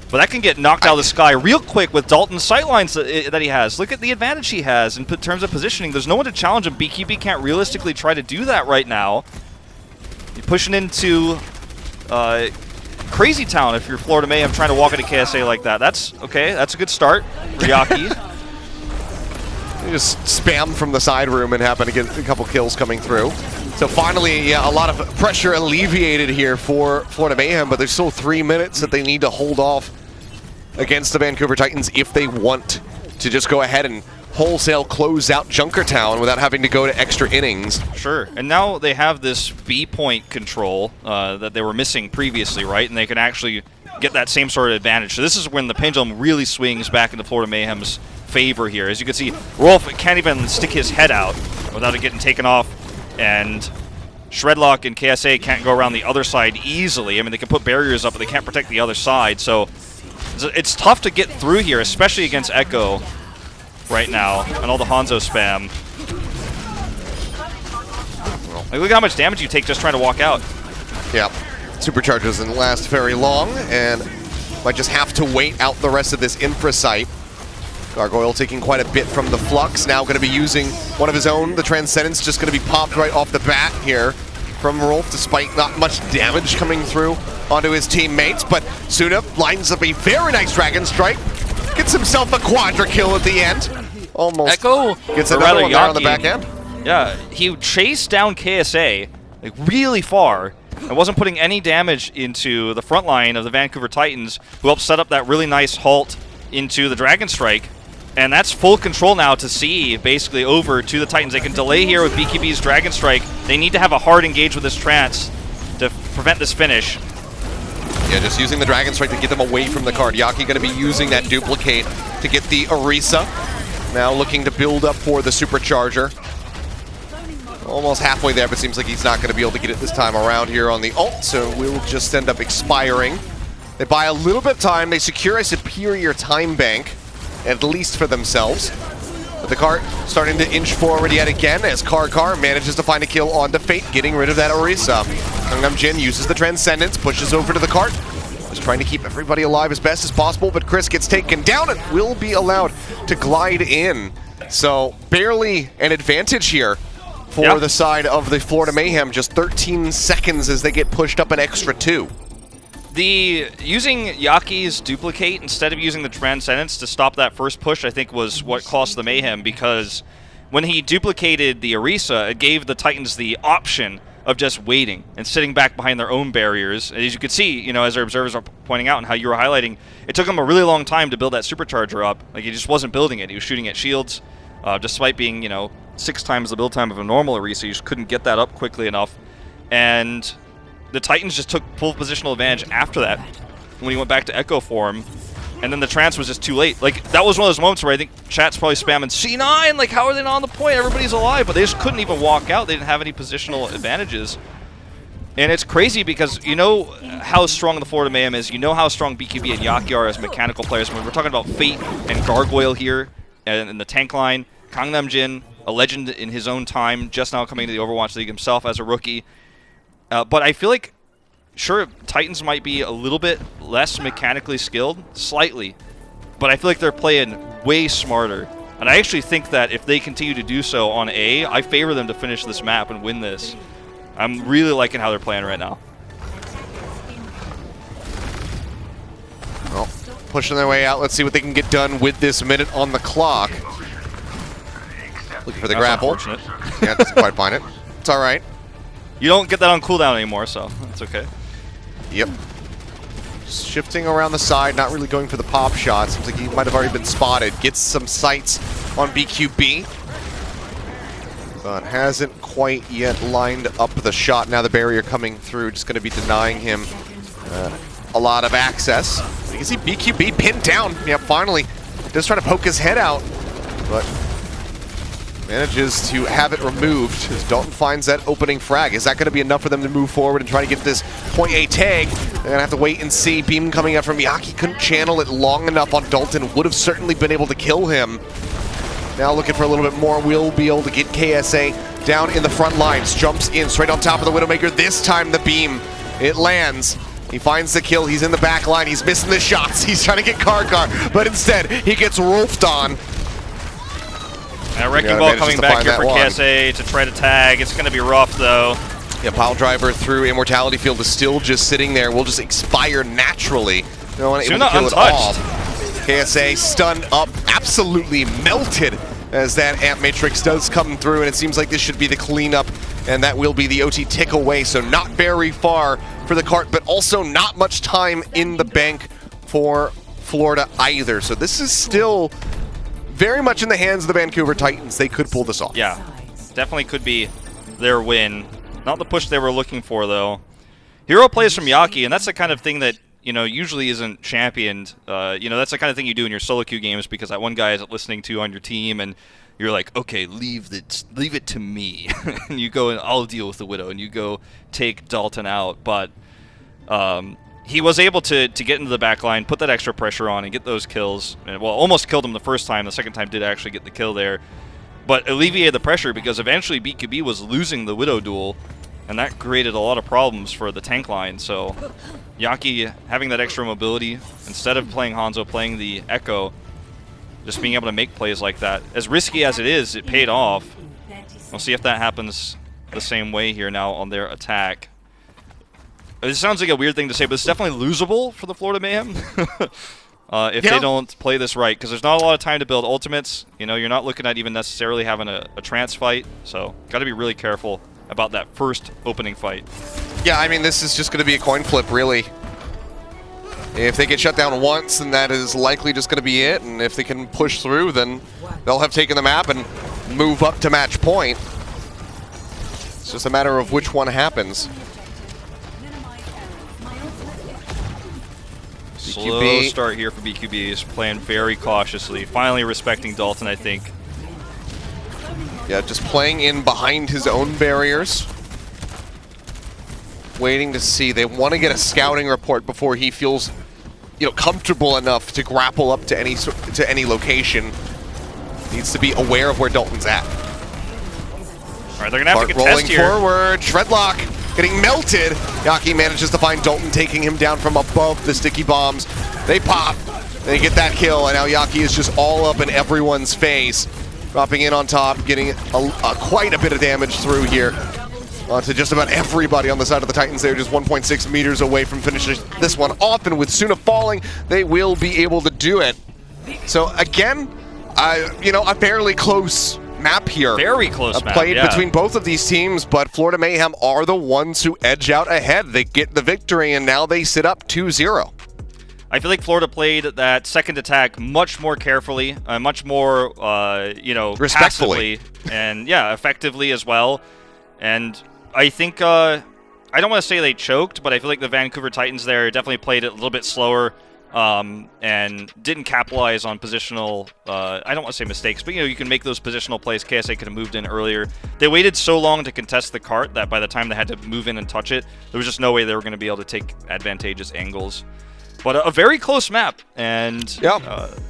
but that can get knocked out of the sky real quick with Dalton's sightlines that he has. Look at the advantage he has in terms of positioning. There's no one to challenge him. BKB can't realistically try to do that right now. You're pushing into Crazy Town if you're Florida Mayhem trying to walk into KSA like that. That's okay. That's a good start for Yaki. He just spammed from the side room and happened to get a couple kills coming through. So finally, yeah, a lot of pressure alleviated here for Florida Mayhem, but there's still 3 minutes that they need to hold off against the Vancouver Titans if they want to just go ahead and wholesale close out Junkertown without having to go to extra innings. Sure, and now they have this B point control that they were missing previously, right? And they can actually get that same sort of advantage. So this is when the pendulum really swings back into Florida Mayhem's favor here. As you can see, Rolf can't even stick his head out without it getting taken off, and Shredlock and KSA can't go around the other side easily. I mean, they can put barriers up, but they can't protect the other side, so it's tough to get through here, especially against Echo right now, and all the Hangzhou spam. Like, look at how much damage you take just trying to walk out. Yeah, Supercharge doesn't last very long, and might just have to wait out the rest of this infra site. Gargoyle taking quite a bit from the Flux, now going to be using one of his own. The Transcendence just going to be popped right off the bat here from Rolf, despite not much damage coming through onto his teammates. But Suna lines up a very nice Dragon Strike, gets himself a quadra kill at the end. Almost Echo gets another one there on the back end. Yeah, he chased down KSA like really far and wasn't putting any damage into the front line of the Vancouver Titans, who helped set up that really nice halt into the Dragon Strike. And that's full control now to see basically over to the Titans. They can delay here with BKB's Dragon Strike. They need to have a hard engage with this Trance to prevent this finish. Yeah, just using the Dragon Strike to get them away from the card. Yaki going to be using that duplicate to get the Orisa. Now looking to build up for the Supercharger. Almost halfway there, but seems like he's not going to be able to get it this time around here on the ult, so we'll just end up expiring. They buy a little bit of time. They secure a superior time bank, at least for themselves. But the cart starting to inch forward yet again as Car manages to find a kill on Fate, getting rid of that Orisa. Gangnam Jin uses the Transcendence, pushes over to the cart, just trying to keep everybody alive as best as possible, but Chris gets taken down and will be allowed to glide in. So barely an advantage here for the side of the Florida Mayhem, just 13 seconds as they get pushed up an extra 2. Using Yaki's duplicate instead of using the Transcendence to stop that first push, I think, was what cost the Mayhem, because when he duplicated the Orisa, it gave the Titans the option of just waiting and sitting back behind their own barriers. And as you could see, you know, as our observers are pointing out and how you were highlighting, it took him a really long time to build that Supercharger up. Like, he just wasn't building it. He was shooting at shields, despite being, you know, 6 times the build time of a normal Orisa. You just couldn't get that up quickly enough. And the Titans just took full positional advantage after that when he went back to Echo form, and then the Trance was just too late. Like, that was one of those moments where I think chat's probably spamming C9, like, how are they not on the point? Everybody's alive, but they just couldn't even walk out. They didn't have any positional advantages. And it's crazy because you know how strong the Florida Mayhem is, you know how strong BKB and Yaki are as mechanical players. When we're talking about Fate and Gargoyle here and in the tank line, Gangnam Jin, a legend in his own time, just now coming to the Overwatch League himself as a rookie. But I feel like, sure, Titans might be a little bit less mechanically skilled, slightly, but I feel like they're playing way smarter. And I actually think that if they continue to do so on A, I favor them to finish this map and win this. I'm really liking how they're playing right now. Well, pushing their way out. Let's see what they can get done with this minute on the clock. Looking for the grapple. Unfortunate. Yeah, doesn't quite find it. It's all right. You don't get that on cooldown anymore, so it's okay. Yep. Shifting around the side, not really going for the pop shot. Seems like he might have already been spotted. Gets some sights on BQB, but hasn't quite yet lined up the shot. Now the barrier coming through, just going to be denying him a lot of access. You can see BQB pinned down. Yeah, finally. Just trying to poke his head out, but manages to have it removed as Dalton finds that opening frag. Is that going to be enough for them to move forward and try to get this point A tag? They're going to have to wait and see. Beam coming out from Yaki. Couldn't channel it long enough on Dalton. Would have certainly been able to kill him. Now looking for a little bit more. Will be able to get KSA down in the front lines. Jumps in straight on top of the Widowmaker. This time the beam, it lands. He finds the kill. He's in the back line. He's missing the shots. He's trying to get Karkar, but instead he gets rolfed on. And a wrecking ball coming back here for KSA to try to tag. It's going to be rough, though. Yeah, pile driver through Immortality Field is still just sitting there. Will just expire naturally. No one able to kill it all. KSA stunned up, absolutely melted as that Amp Matrix does come through, and it seems like this should be the cleanup, and that will be the OT tick away. So not very far for the cart, but also not much time in the bank for Florida either. So this is still very much in the hands of the Vancouver Titans. They could pull this off. Yeah, definitely could be their win. Not the push they were looking for, though. Hero plays from Yaki, and that's the kind of thing that, you know, usually isn't championed. You know, that's the kind of thing you do in your solo queue games because that one guy is listening to on your team, and you're like, okay, leave it to me. And you go and I'll deal with the Widow, and you go take Dalton out. But he was able to get into the back line, put that extra pressure on, and get those kills. And, well, almost killed him the first time. The second time did actually get the kill there. But alleviated the pressure because eventually BQB was losing the Widow duel, and that created a lot of problems for the tank line. So Yaki having that extra mobility, instead of playing Hanzo, playing the Echo, just being able to make plays like that. As risky as it is, it paid off. We'll see if that happens the same way here now on their attack. It sounds like a weird thing to say, but it's definitely losable for the Florida Mayhem if they don't play this right, because there's not a lot of time to build ultimates. You know, you're not looking at even necessarily having a trance fight, so got to be really careful about that first opening fight. Yeah, I mean, this is just going to be a coin flip, really. If they get shut down once, then that is likely just going to be it, and if they can push through, then they'll have taken the map and move up to match point. It's just a matter of which one happens. Slow start here for BQB. Is playing very cautiously. Finally respecting Dalton, I think. Yeah, just playing in behind his own barriers. Waiting to see. They want to get a scouting report before he feels, you know, comfortable enough to grapple up to any location. Needs to be aware of where Dalton's at. All right, they're gonna have to contest here. Rolling forward, Shredlock getting melted. Yaki manages to find Dalton, taking him down from above the sticky bombs. They pop, they get that kill, and now Yaki is just all up in everyone's face. Dropping in on top, getting quite a bit of damage through here. Onto just about everybody on the side of the Titans. They're just 1.6 meters away from finishing this one off, and with Suna falling, they will be able to do it. So again, you know, a fairly close map here. Very close map, played between both of these teams, but Florida Mayhem are the ones who edge out ahead. They get the victory, and now they sit up 2-0. I feel like Florida played that second attack much more carefully, much more, you know, respectfully, passively, and yeah, effectively as well. And I think, I don't want to say they choked, but I feel like the Vancouver Titans there definitely played it a little bit slower, and didn't capitalize on positional, I don't want to say mistakes, but you know, you can make those positional plays. KSA could have moved in earlier. They waited so long to contest the cart that by the time they had to move in and touch it, there was just no way they were going to be able to take advantageous angles. But a very close map, and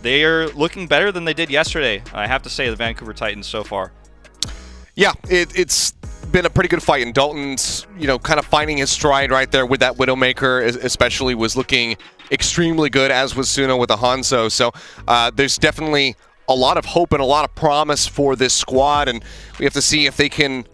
they are looking better than they did yesterday, I have to say, the Vancouver Titans so far. Yeah, it's been a pretty good fight, and Dalton's, you know, kind of finding his stride right there with that Widowmaker, especially was looking extremely good, as was Suna with the Hanzo. So there's definitely a lot of hope and a lot of promise for this squad, and we have to see if they can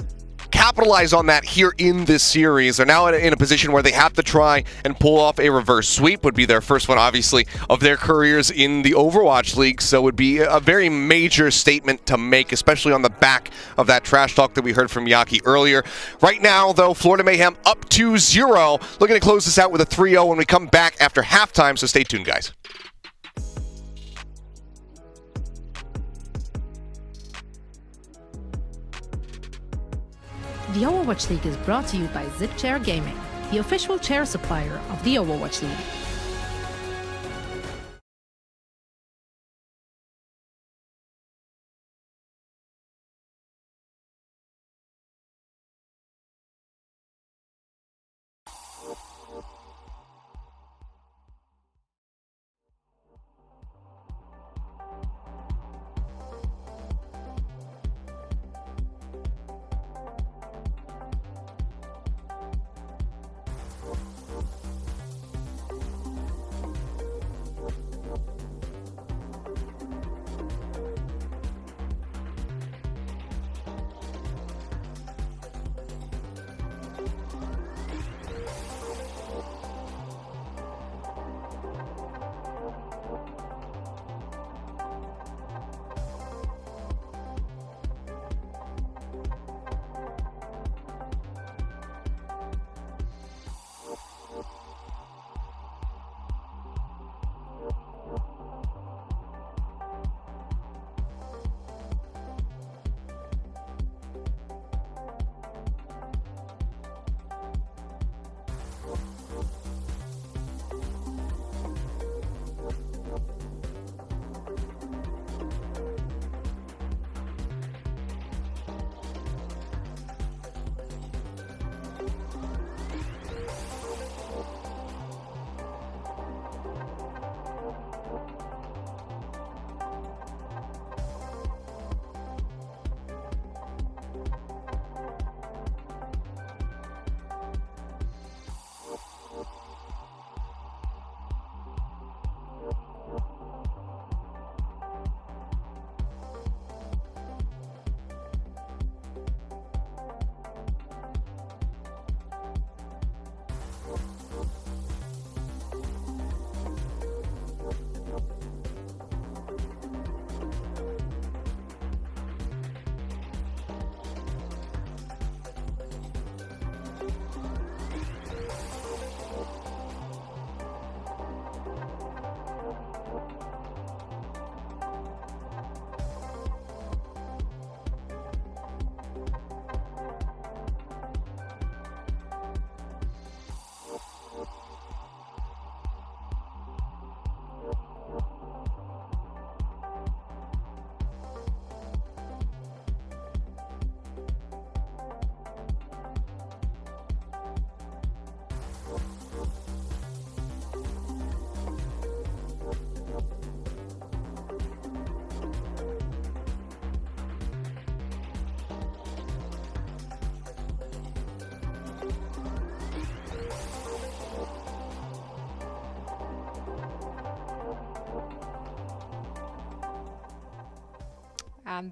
capitalize on that here in this series. They're now in a position where they have to try and pull off a reverse sweep. Would be their first one, obviously, of their careers in the Overwatch League, so it would be a very major statement to make, especially on the back of that trash talk that we heard from Yaki earlier. Right now, though, Florida Mayhem up 2-0. Looking to close this out with a 3-0 when we come back after halftime, so stay tuned, guys. The Overwatch League is brought to you by Zipchair GAMING, the official chair supplier of the Overwatch League.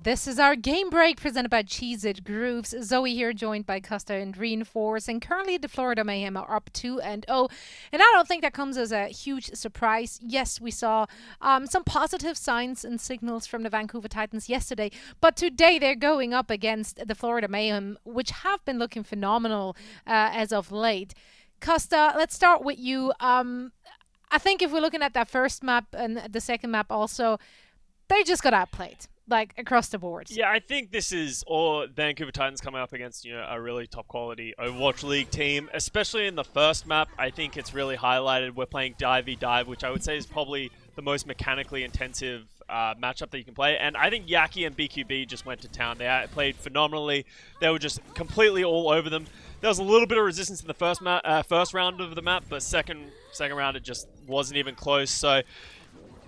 This is our game break presented by CHEEZIT Grooves. Zoe here, joined by Costa and Reinforce. And currently the Florida Mayhem are up 2-0. And I don't think that comes as a huge surprise. Yes, we saw some positive signs and signals from the Vancouver Titans yesterday. But today they're going up against the Florida Mayhem, which have been looking phenomenal as of late. Costa, let's start with you. I think if we're looking at that first map and the second map also, they just got outplayed. Like, across the board. Yeah, I think this is all Vancouver Titans coming up against, a really top-quality Overwatch League team. Especially in the first map, I think it's really highlighted. We're playing Dive v Dive, which I would say is probably the most mechanically intensive matchup that you can play. And I think Yaki and BQB just went to town. They played phenomenally. They were just completely all over them. There was a little bit of resistance in the first round of the map, but second round it just wasn't even close. So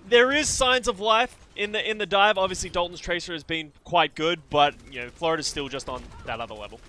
there is signs of life in the dive. Obviously, Dalton's Tracer has been quite good, but Florida's still just on that other level.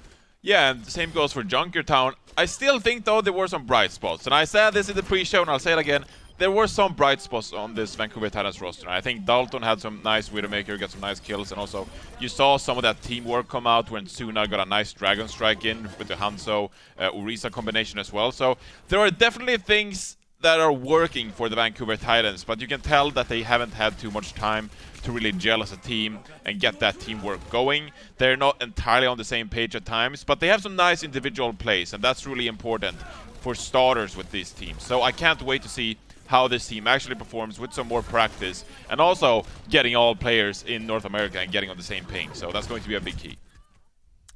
Yeah, and the same goes for Junkertown. I still think, though, there were some bright spots. And I said this in the pre-show, and I'll say it again. there were some bright spots on this Vancouver Titans roster. I think Dalton had some nice Widowmaker, got some nice kills, and also you saw some of that teamwork come out when Suna got a nice Dragon Strike in with the Hangzhou Orisa combination as well. So there are definitely things that are working for the Vancouver Titans, but you can tell that they haven't had too much time to really gel as a team and get that teamwork going. They're not entirely on the same page at times, but they have some nice individual plays, and that's really important for starters with these teams. So I can't wait to see how this team actually performs with some more practice, and also getting all players in North America and getting on the same ping. So that's going to be a big key.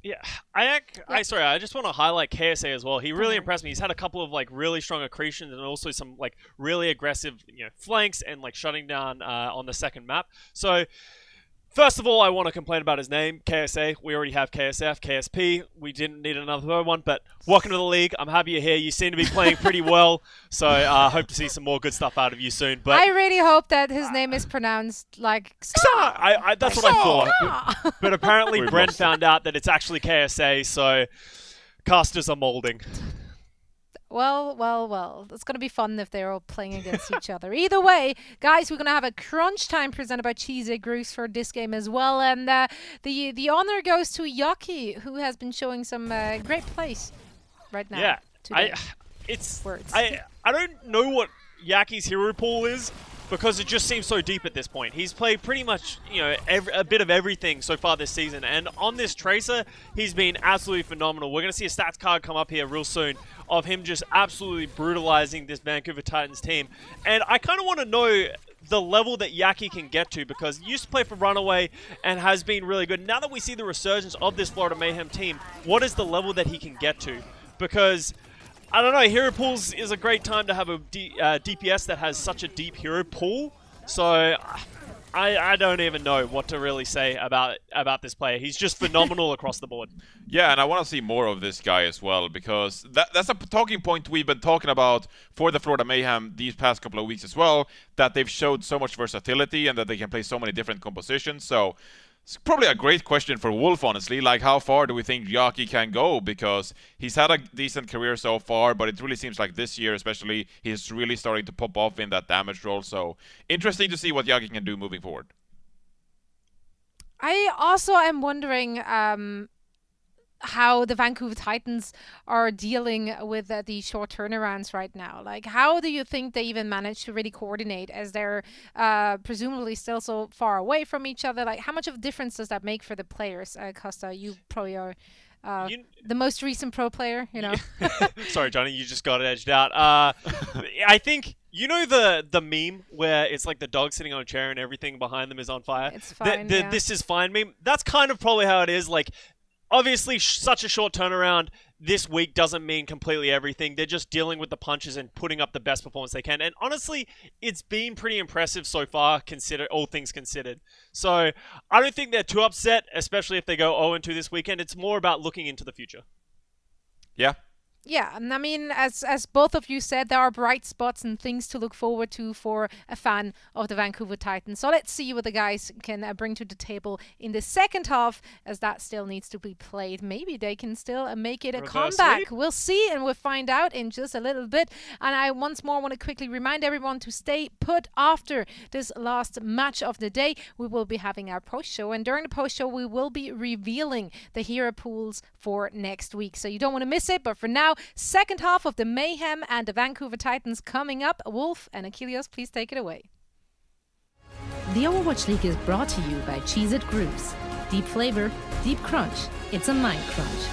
Yeah, I just want to highlight KSA as well. He really impressed me. He's had a couple of like really strong accretions and also some like really aggressive, flanks and like shutting down on the second map. So first of all, I want to complain about his name, KSA. We already have KSF, KSP. We didn't need another one, but welcome to the league. I'm happy you're here. You seem to be playing pretty well, so I hope to see some more good stuff out of you soon. But I really hope that his name is pronounced like Xa. That's what I thought. But apparently Brent found out that it's actually KSA, so casters are molding. Well. It's going to be fun if they're all playing against each other. Either way, guys, we're going to have a crunch time presented by CHEEZIT Groups for this game as well. And the honor goes to Yaki, who has been showing some great plays right now. Yeah, today. I don't know what Yaki's hero pool is, because it just seems so deep at this point. He's played pretty much, a bit of everything so far this season. And on this Tracer, he's been absolutely phenomenal. We're going to see a stats card come up here real soon of him just absolutely brutalizing this Vancouver Titans team. And I kind of want to know the level that Yaki can get to, because he used to play for Runaway and has been really good. Now that we see the resurgence of this Florida Mayhem team, what is the level that he can get to? Because I don't know, hero pools is a great time to have a DPS that has such a deep hero pool. So I don't even know what to really say about this player. He's just phenomenal across the board. Yeah, and I want to see more of this guy as well, because that's a talking point we've been talking about for the Florida Mayhem these past couple of weeks as well, that they've showed so much versatility and that they can play so many different compositions. So it's probably a great question for Wolf, honestly. Like, how far do we think Yaki can go? Because he's had a decent career so far, but it really seems like this year especially, he's really starting to pop off in that damage role. So interesting to see what Yaki can do moving forward. I also am wondering how the Vancouver Titans are dealing with the short turnarounds right now. Like, how do you think they even manage to really coordinate, as they're presumably still so far away from each other? Like, how much of a difference does that make for the players? Costa, you probably are the most recent pro player, Sorry, Johnny, you just got it edged out. I think, the meme where it's like the dog sitting on a chair and everything behind them is on fire? It's fine, This is fine meme. That's kind of probably how it is. Like, obviously, such a short turnaround this week doesn't mean completely everything. They're just dealing with the punches and putting up the best performance they can. And honestly, it's been pretty impressive so far, all things considered. So I don't think they're too upset, especially if they go 0-2 this weekend. It's more about looking into the future. Yeah. Yeah, and I mean, as both of you said, there are bright spots and things to look forward to for a fan of the Vancouver Titans. So let's see what the guys can bring to the table in the second half, as that still needs to be played. Maybe they can still make it a comeback. We'll see, and we'll find out in just a little bit. And I once more want to quickly remind everyone to stay put after this last match of the day. We will be having our post show, and during the post show, we will be revealing the hero pools for next week. So you don't want to miss it, but for now, second half of the Mayhem and the Vancouver Titans coming up. Wolf and Achilles, please take it away. The Overwatch League is brought to you by CHEEZIT Groups. Deep flavor, deep crunch. It's a mind crunch.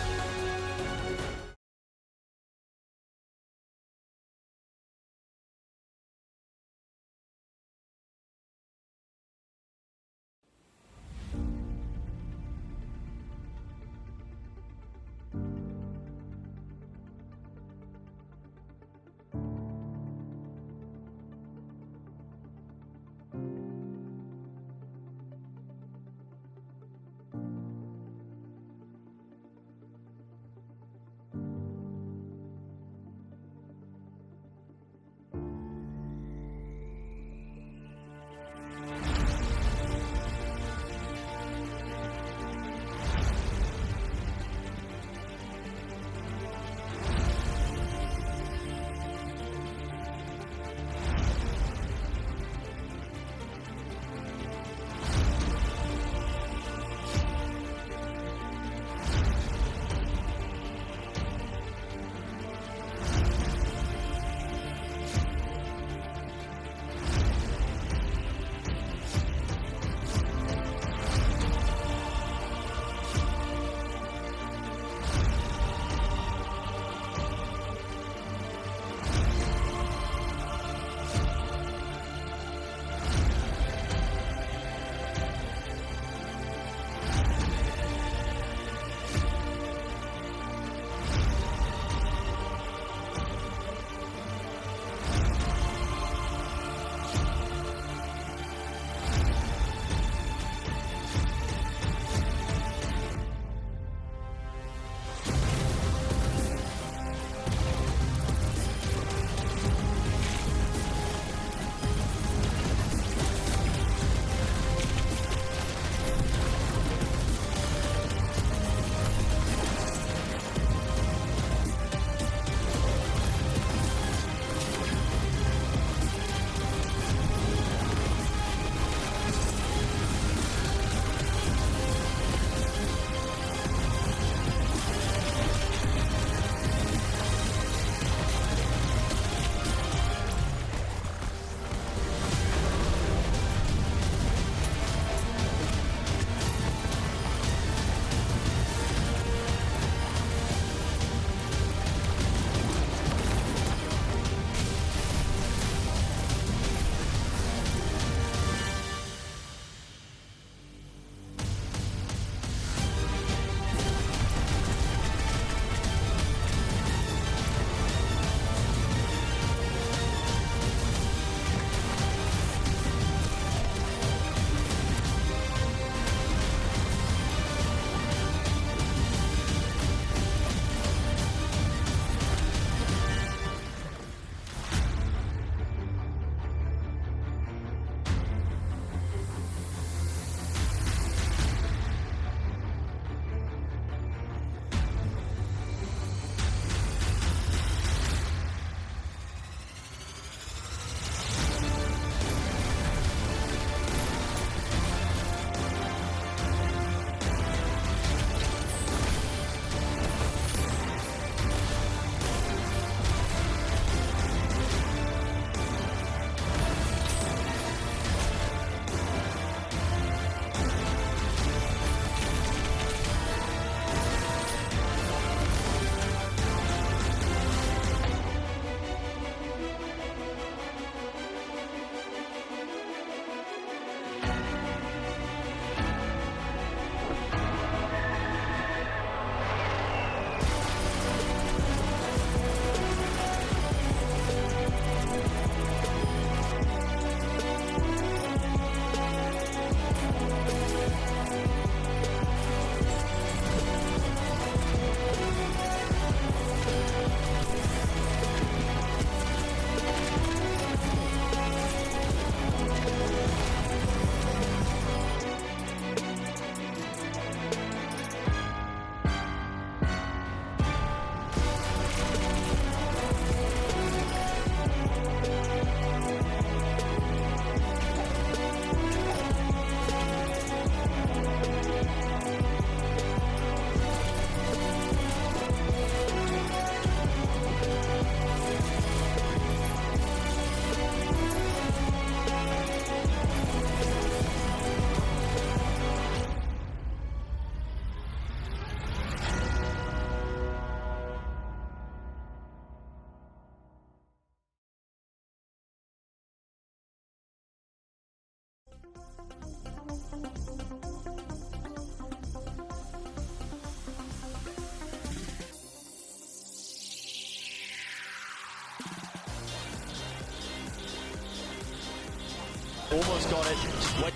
almost got it. Just wait.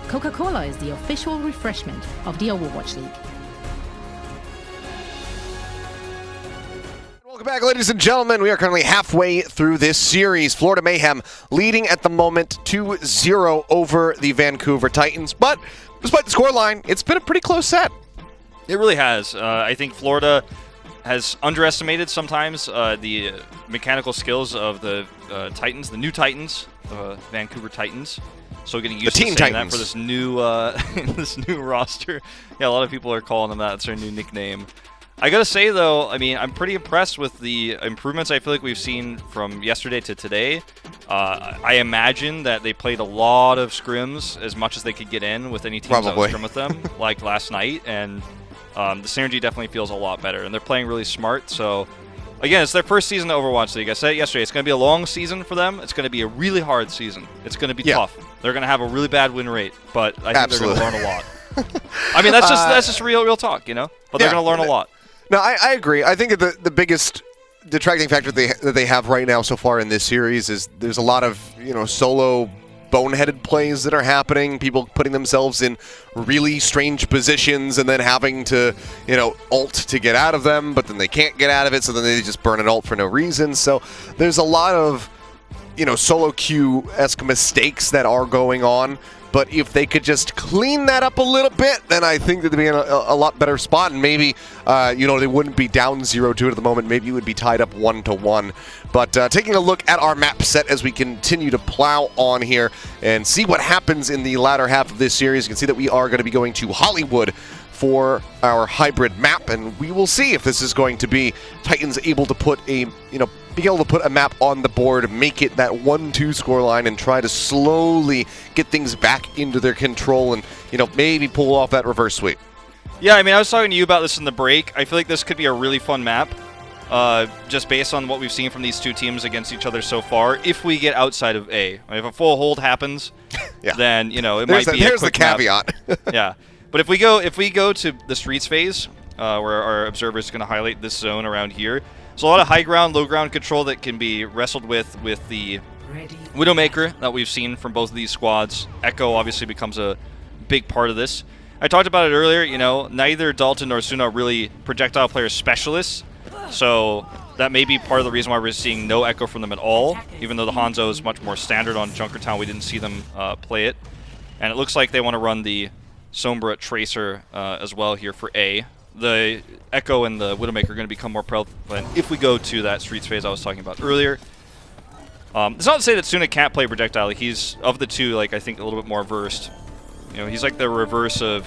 Coca-Cola is the official refreshment of the Overwatch League. Welcome back, ladies and gentlemen. We are currently halfway through this series. Florida Mayhem leading at the moment 2-0 over the Vancouver Titans. But despite the scoreline, it's been a pretty close set. It really has. I think Florida has underestimated sometimes the mechanical skills of the Titans, the new Titans, Vancouver Titans. So getting used to saying that for this new this new roster. Yeah, a lot of people are calling them that. That's their new nickname. I gotta say though, I mean, I'm pretty impressed with the improvements I feel like we've seen from yesterday to today. I imagine that they played a lot of scrims, as much as they could get in with any teams that would scrim with them, like last night, and the synergy definitely feels a lot better. And they're playing really smart, so again, it's their first season of Overwatch League. I said it yesterday, it's going to be a long season for them. It's going to be a really hard season. It's going to be tough. They're going to have a really bad win rate, but I think they're going to learn a lot. I mean, that's just real talk, you know? But they're going to learn a lot. No, I agree. I think the biggest detracting factor that they have right now so far in this series is there's a lot of, solo boneheaded plays that are happening, people putting themselves in really strange positions and then having to, ult to get out of them, but then they can't get out of it, so then they just burn an ult for no reason. So there's a lot of, solo queue-esque mistakes that are going on. But if they could just clean that up a little bit, then I think that they'd be in a lot better spot. And maybe, they wouldn't be down 0-2 at the moment. Maybe it would be tied up 1-1. But taking a look at our map set as we continue to plow on here and see what happens in the latter half of this series, you can see that we are going to be going to Hollywood for our hybrid map. And we will see if this is going to be Titans able to put a, being able to put a map on the board, make it that 1-2 scoreline, and try to slowly get things back into their control and, maybe pull off that reverse sweep. Yeah, I mean, I was talking to you about this in the break. I feel like this could be a really fun map, just based on what we've seen from these two teams against each other so far. If we get outside of A, if a full hold happens, then, it might be a quick the caveat. Yeah, but if we go to the streets phase, where our observer is going to highlight this zone around here. So a lot of high ground, low ground control that can be wrestled with the Widowmaker that we've seen from both of these squads. Echo obviously becomes a big part of this. I talked about it earlier, neither Dalton nor Suna are really projectile player specialists, so that may be part of the reason why we're seeing no Echo from them at all, even though the Hangzhou is much more standard on Junkertown. We didn't see them play it. And it looks like they want to run the Sombra Tracer as well here for A. The Echo and the Widowmaker are going to become more prevalent if we go to that streets phase I was talking about earlier. It's not to say that Suna can't play projectile. He's, of the two, I think a little bit more versed. You know, he's like the reverse of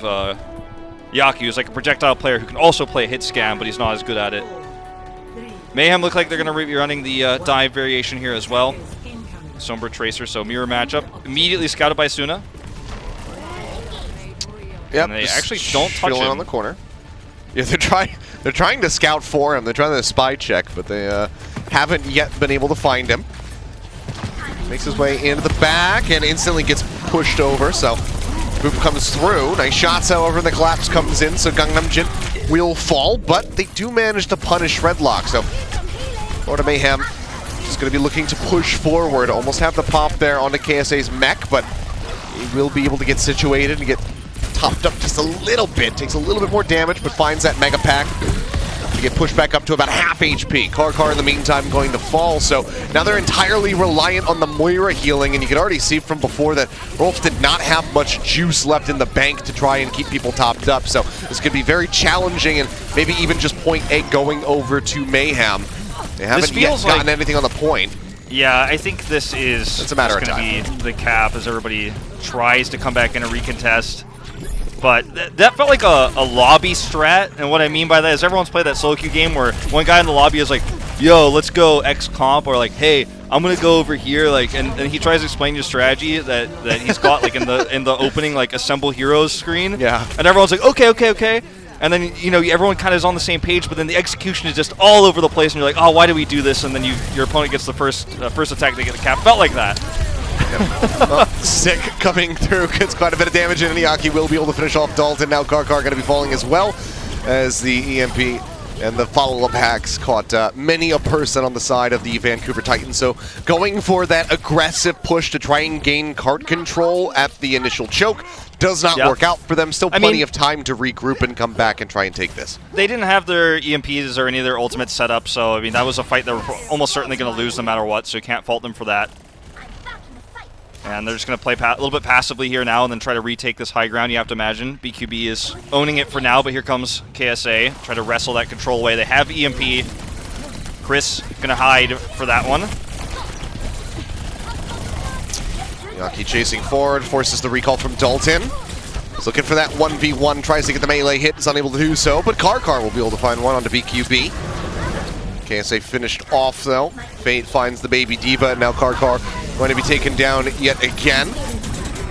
Yaki, who's like a projectile player who can also play hit scam, but he's not as good at it. Mayhem look like they're going to be running the dive variation here as well. Sombra Tracer, so mirror matchup. Immediately scouted by Suna. Yep, and they actually don't touch him. On the corner. Yeah, they're trying to scout for him. They're trying to spy check, but they haven't yet been able to find him. Makes his way into the back and instantly gets pushed over, so Boop comes through. Nice shots, however, the collapse comes in, so Gangnam Jin will fall, but they do manage to punish Redlock, so Florida Mayhem is going to be looking to push forward. Almost have the pop there onto KSA's mech, but he will be able to get situated and get topped up just a little bit. Takes a little bit more damage, but finds that Mega Pack to get pushed back up to about half HP. Karkar, in the meantime, going to fall, so now they're entirely reliant on the Moira healing, and you can already see from before that Rolf did not have much juice left in the bank to try and keep people topped up, so this could be very challenging, and maybe even just point A going over to Mayhem. They haven't yet gotten anything on the point. Yeah, I think this is it's a matter of time. Be the cap as everybody tries to come back in a recontest. But that felt like a lobby strat, and what I mean by that is everyone's played that solo queue game where one guy in the lobby is like, yo, let's go X comp, or like, hey, I'm gonna go over here, like, and he tries to explain your strategy that he's got like in the opening like assemble heroes screen. Yeah. And everyone's like, okay. And then, you know, everyone kind of is on the same page, but then the execution is just all over the place, and you're like, oh, why do we do this? And then your opponent gets the first attack to get the cap. Felt like that. Well, Sick coming through, gets quite a bit of damage, and Yaki will be able to finish off Dalton. Now Karkar going to be falling as well, as the EMP and the follow-up hacks caught many a person on the side of the Vancouver Titans. So going for that aggressive push to try and gain cart control at the initial choke does not work out for them. Still plenty of time to regroup and come back and try and take this. They didn't have their EMPs or any of their ultimates set up, so I mean that was a fight they were almost certainly going to lose no matter what, so you can't fault them for that. And they're just going to play a little bit passively here now and then try to retake this high ground, you have to imagine. BQB is owning it for now, but here comes KSA. Try to wrestle that control away. They have EMP. Chris going to hide for that one. Yaki chasing forward, forces the recall from Dalton. He's looking for that 1v1, tries to get the melee hit, is unable to do so, but Karkar will be able to find one onto BQB. KSA finished off though. Fate finds the baby D.Va, and now Karkar going to be taken down yet again.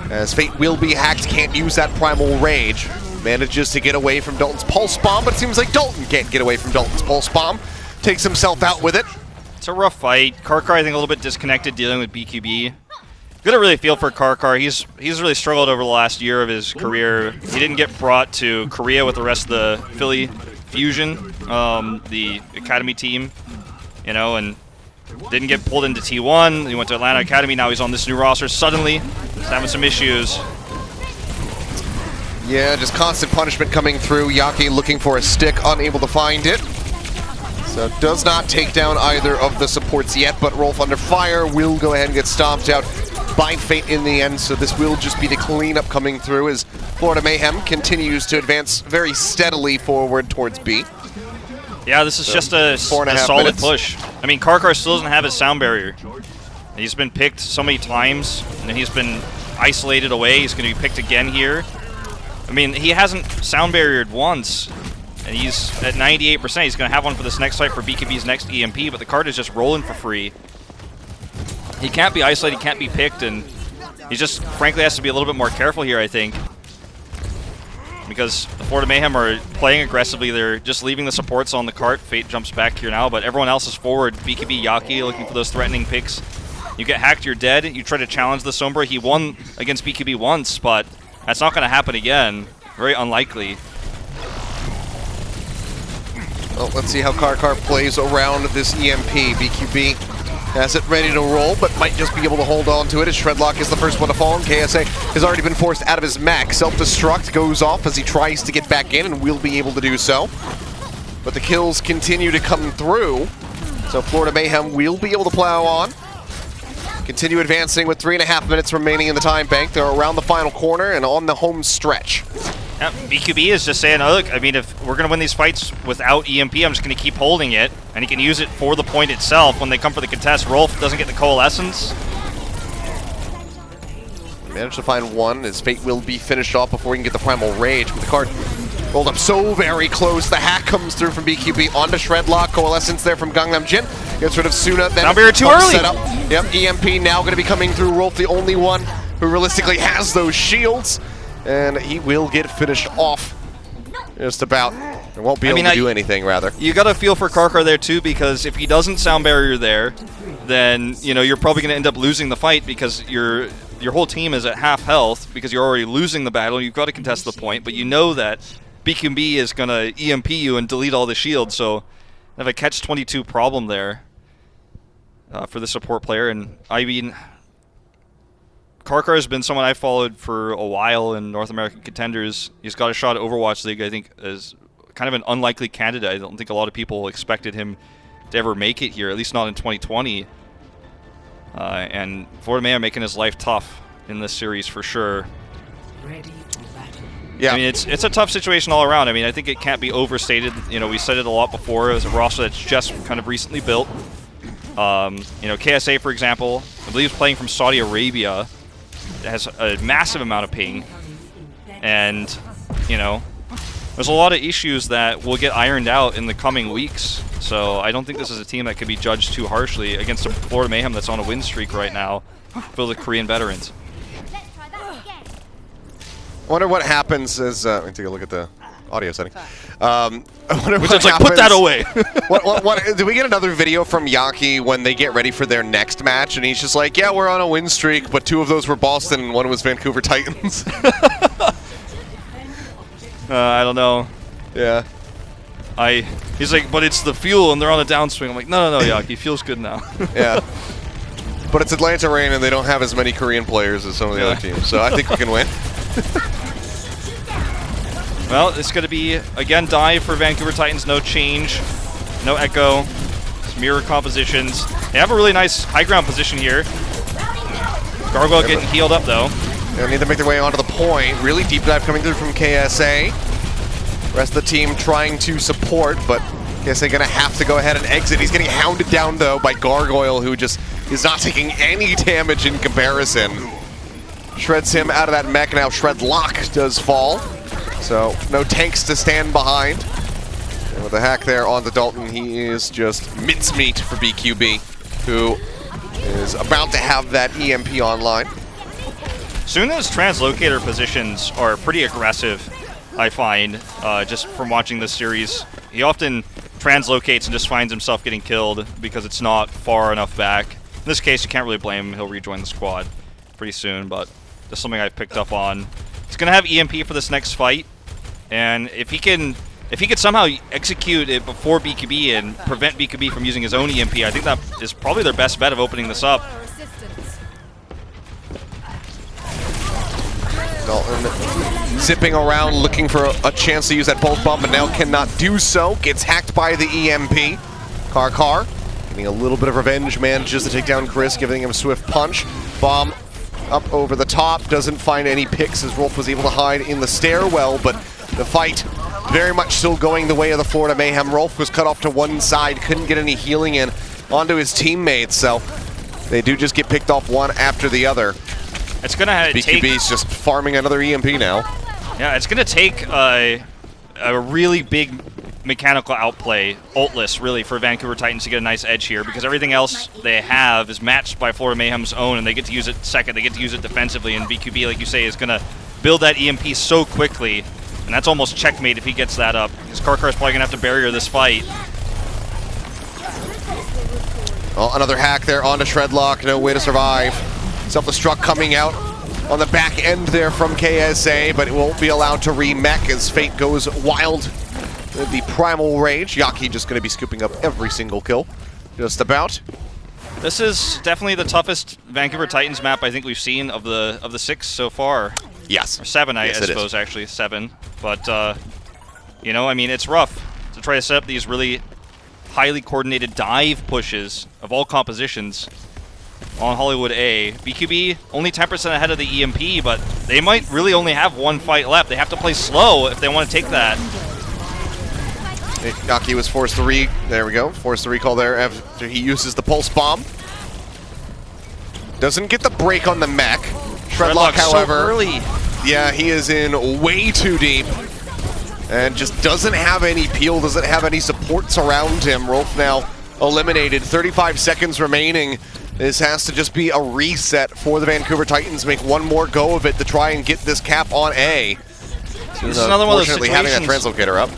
As Fate will be hacked, can't use that Primal Rage. Manages to get away from Dalton's Pulse Bomb, but it seems like Dalton can't get away from Dalton's Pulse Bomb. Takes himself out with it. It's a rough fight. Karkar, I think, a little bit disconnected dealing with BQB. Gonna really feel for Karkar. He's really struggled over the last year of his career. He didn't get brought to Korea with the rest of the Philly Fusion, the Academy team, you know, and didn't get pulled into T1. He went to Atlanta Academy. Now he's on this new roster. Suddenly, he's having some issues. Yeah, just constant punishment coming through. Yaki looking for a stick, unable to find it. So does not take down either of the supports yet, but Rolf under fire will go ahead and get stomped out by Fate in the end, so this will just be the cleanup coming through as Florida Mayhem continues to advance very steadily forward towards B. Yeah, this is just a solid push. I mean, Karkar still doesn't have his sound barrier. He's been picked so many times, and he's been isolated away. He's going to be picked again here. I mean, he hasn't sound barriered once, and he's at 98%. He's going to have one for this next fight for BKB's next EMP, but the card is just rolling for free. He can't be isolated, he can't be picked, and he just frankly has to be a little bit more careful here, I think. Because the Florida Mayhem are playing aggressively. They're just leaving the supports on the cart. Fate jumps back here now, but everyone else is forward. BKB, Yaki looking for those threatening picks. You get hacked, you're dead. You try to challenge the Sombra. He won against BKB once, but that's not going to happen again. Very unlikely. Well, let's see how Karkar plays around this EMP. BQB has it ready to roll, but might just be able to hold on to it as Shredlock is the first one to fall, and KSA has already been forced out of his mech. Self-destruct goes off as he tries to get back in, and will be able to do so. But the kills continue to come through, so Florida Mayhem will be able to plow on. Continue advancing with 3.5 minutes remaining in the time bank. They're around the final corner and on the home stretch. Yeah, BQB is just saying, oh, look, I mean, if we're going to win these fights without EMP, I'm just going to keep holding it, and he can use it for the point itself when they come for the contest. Rolf doesn't get the Coalescence. Managed to find one. His fate will be finished off before he can get the Primal Rage. But the card rolled up so very close. The hack comes through from BQB onto Shredlock. Coalescence there from Gangnam Jin. Gets rid of Suna. Then Sound barrier too early. Set up. Yep, EMP now going to be coming through. Rolf, the only one who realistically has those shields. And he will get finished off just about. It won't be able to do anything, rather. You got to feel for Karkar there, too, because if he doesn't sound barrier there, then, you know, you're probably going to end up losing the fight because your whole team is at half health because you're already losing the battle. You've got to contest the point, but you know that BQB is going to EMP you and delete all the shields, so I have a catch-22 problem there for the support player. And I mean, Karkar has been someone I've followed for a while in North American contenders. He's got a shot at Overwatch League, I think, as kind of an unlikely candidate. I don't think a lot of people expected him to ever make it here, at least not in 2020. And Florida Mayhem making his life tough in this series for sure. Yeah. I mean, it's a tough situation all around. I mean, I think it can't be overstated. You know, we said it a lot before as a roster that's just kind of recently built. You know, KSA, for example, I believe is playing from Saudi Arabia. It has a massive amount of ping. And, you know, there's a lot of issues that will get ironed out in the coming weeks. So I don't think this is a team that could be judged too harshly against a Florida Mayhem that's on a win streak right now filled with Korean veterans. I wonder what happens as let me take a look at the audio setting. I wonder Which what is like, put that away. what do we get another video from Yaki when they get ready for their next match, and he's just like, yeah, we're on a win streak, but 2 of those were Boston and 1 was Vancouver Titans. I don't know. Yeah. He's like, but it's the fuel and they're on a downswing. I'm like, no, Yaki, feels good now. Yeah. But it's Atlanta Reign and they don't have as many Korean players as some of the other teams, so I think we can win. Well, it's going to be, again, dive for Vancouver Titans. No change, no echo, just mirror compositions. They have a really nice high ground position here. Gargoyle getting healed up, though. They need to make their way onto the point. Really deep dive coming through from KSA. Rest of the team trying to support, but KSA going to have to go ahead and exit. He's getting hounded down, though, by Gargoyle, who just is not taking any damage in comparison. Shreds him out of that mech. Now Shredlock does fall. So no tanks to stand behind. And with the hack there on the Dalton, he is just mincemeat for BQB, who is about to have that EMP online. Suna's translocator positions are pretty aggressive, I find, just from watching this series. He often translocates and just finds himself getting killed because it's not far enough back. In this case, you can't really blame him. He'll rejoin the squad pretty soon, but just something I've picked up on. He's going to have EMP for this next fight, and if he could somehow execute it before BQB and prevent BQB from using his own EMP, I think that is probably their best bet of opening this up. Dalton zipping around looking for a chance to use that pulse bomb, but now cannot do so. Gets hacked by the EMP. Karkar getting a little bit of revenge, manages to take down Chris, giving him a swift punch. Bomb up over the top, doesn't find any picks as Rolf was able to hide in the stairwell, but the fight very much still going the way of the Florida Mayhem. Rolf was cut off to one side, couldn't get any healing in onto his teammates, so they do just get picked off one after the other. It's going to BQB's just farming another EMP now. Yeah, it's going to take a really big mechanical outplay, ultless, really, for Vancouver Titans to get a nice edge here, because everything else they have is matched by Florida Mayhem's own, and they get to use it second, they get to use it defensively, and BQB, like you say, is going to build that EMP so quickly, and that's almost checkmate if he gets that up, because Karkar's probably going to have to barrier this fight. Oh, another hack there onto Shredlock, no way to survive. Self-destruct coming out on the back end there from KSA, but it won't be allowed to re-mech as Fate goes wild with the Primal Rage. Yaki just going to be scooping up every single kill, just about. This is definitely the toughest Vancouver Titans map I think we've seen of the 6 so far. Yes. Or 7, I suppose, actually, 7. But, you know, I mean, it's rough to try to set up these really highly coordinated dive pushes of all compositions on Hollywood A. BQB only 10% ahead of the EMP, but they might really only have one fight left. They have to play slow if they want to take that. Yaki was forced to there we go, forced to recall there after he uses the pulse bomb. Doesn't get the break on the mech. Treadlock, however, so early. Yeah, he is in way too deep. And just doesn't have any peel, doesn't have any supports around him. Rolf now eliminated, 35 seconds remaining. This has to just be a reset for the Vancouver Titans. Make one more go of it to try and get this cap on A. This is another one of those having that situations. translocator up.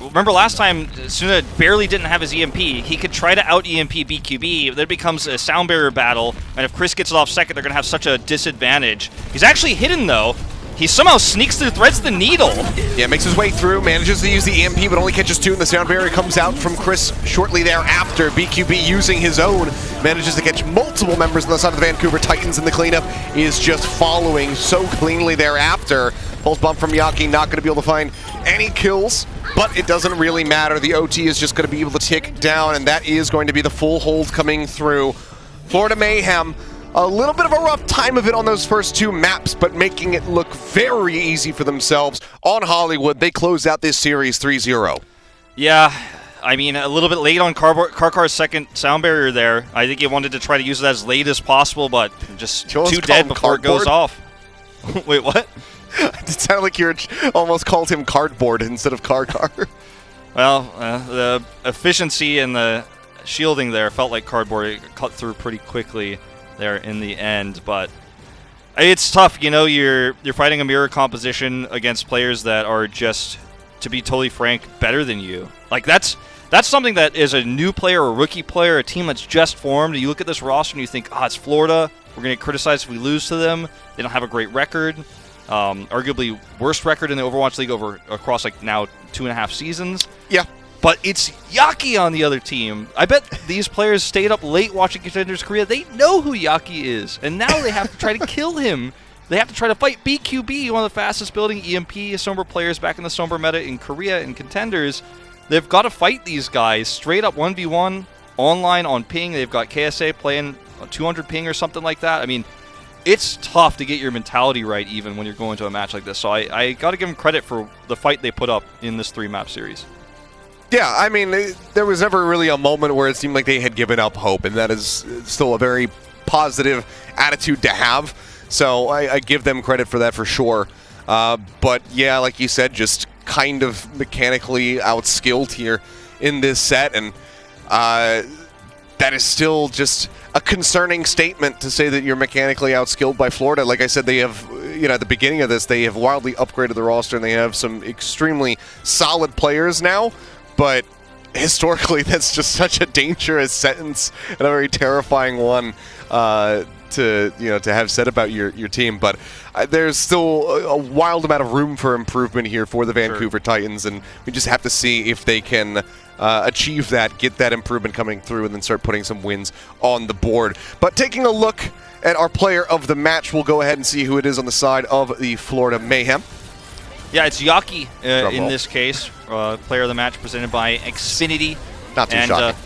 Remember last time, Suna barely didn't have his EMP. He could try to out-EMP BQB, but then it becomes a sound barrier battle, and if Chris gets it off second, they're going to have such a disadvantage. He's actually hidden, though. He somehow sneaks through, threads the needle. Yeah, makes his way through, manages to use the EMP, but only catches 2, and the sound barrier comes out from Chris shortly thereafter. BQB using his own, manages to catch multiple members on the side of the Vancouver Titans, and the cleanup is just following so cleanly thereafter. Pulse bomb from Yaki, not going to be able to find any kills, but it doesn't really matter. The OT is just going to be able to tick down, and that is going to be the full hold coming through. Florida Mayhem, a little bit of a rough time of it on those first 2 maps, but making it look very easy for themselves. On Hollywood, they close out this series 3-0. Yeah, I mean, a little bit late on Karkar's second sound barrier there. I think he wanted to try to use it as late as possible, but just too dead before it goes off. Wait, what? It sounded like you almost called him cardboard instead of Karkar. Well, the efficiency and the shielding there felt like cardboard. It cut through pretty quickly there in the end, but it's tough. You know, you're fighting a mirror composition against players that are just, to be totally frank, better than you. Like that's something that is a new player, a rookie player, a team that's just formed. You look at this roster and you think, it's Florida. We're going to get criticized if we lose to them. They don't have a great record. Arguably worst record in the Overwatch League across like now 2.5 seasons. Yeah. But it's Yaki on the other team. I bet these players stayed up late watching Contenders Korea. They know who Yaki is, and now they have to try to kill him. They have to try to fight BQB, one of the fastest building EMP Sombra players back in the Sombra meta in Korea and Contenders. They've got to fight these guys straight up 1v1 online on ping. They've got KSA playing 200 ping or something like that. I mean, it's tough to get your mentality right even when you're going to a match like this. So I got to give them credit for the fight they put up in this 3-map series. Yeah, I mean, there was never really a moment where it seemed like they had given up hope, and that is still a very positive attitude to have. So I give them credit for that for sure. But yeah, like you said, just kind of mechanically outskilled here in this set, and that is still just a concerning statement to say that you're mechanically outskilled by Florida. Like I said, they have, at the beginning of this, they have wildly upgraded the roster, and they have some extremely solid players now. But historically, that's just such a dangerous sentence and a very terrifying one to have said about your team. But there's still a wild amount of room for improvement here for the Vancouver Titans, and we just have to see if they can achieve that, get that improvement coming through, and then start putting some wins on the board. But taking a look at our player of the match, we'll go ahead and see who it is on the side of the Florida Mayhem. Yeah, it's Yaki in this case. Player of the match presented by Xfinity. Not too shocking.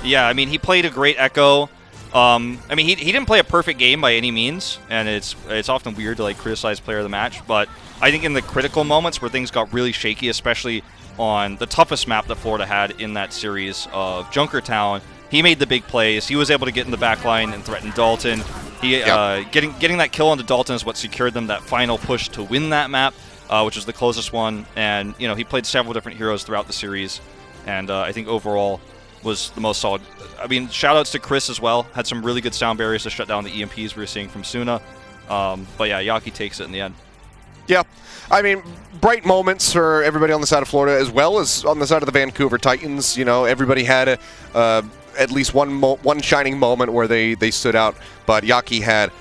Yeah, I mean, he played a great Echo. I mean, he didn't play a perfect game by any means, and it's often weird to like criticize player of the match, but I think in the critical moments where things got really shaky, especially on the toughest map that Florida had in that series of Junkertown, he made the big plays. He was able to get in the back line and threaten Dalton. Getting that kill onto Dalton is what secured them that final push to win that map. Which was the closest one, and he played several different heroes throughout the series, and I think overall was the most solid. I mean, shoutouts to Chris as well. Had some really good sound barriers to shut down the EMPs we were seeing from Suna. But yeah, Yaki takes it in the end. Yeah, I mean, bright moments for everybody on the side of Florida as well as on the side of the Vancouver Titans. Everybody had at least one shining moment where they stood out, but Yaki had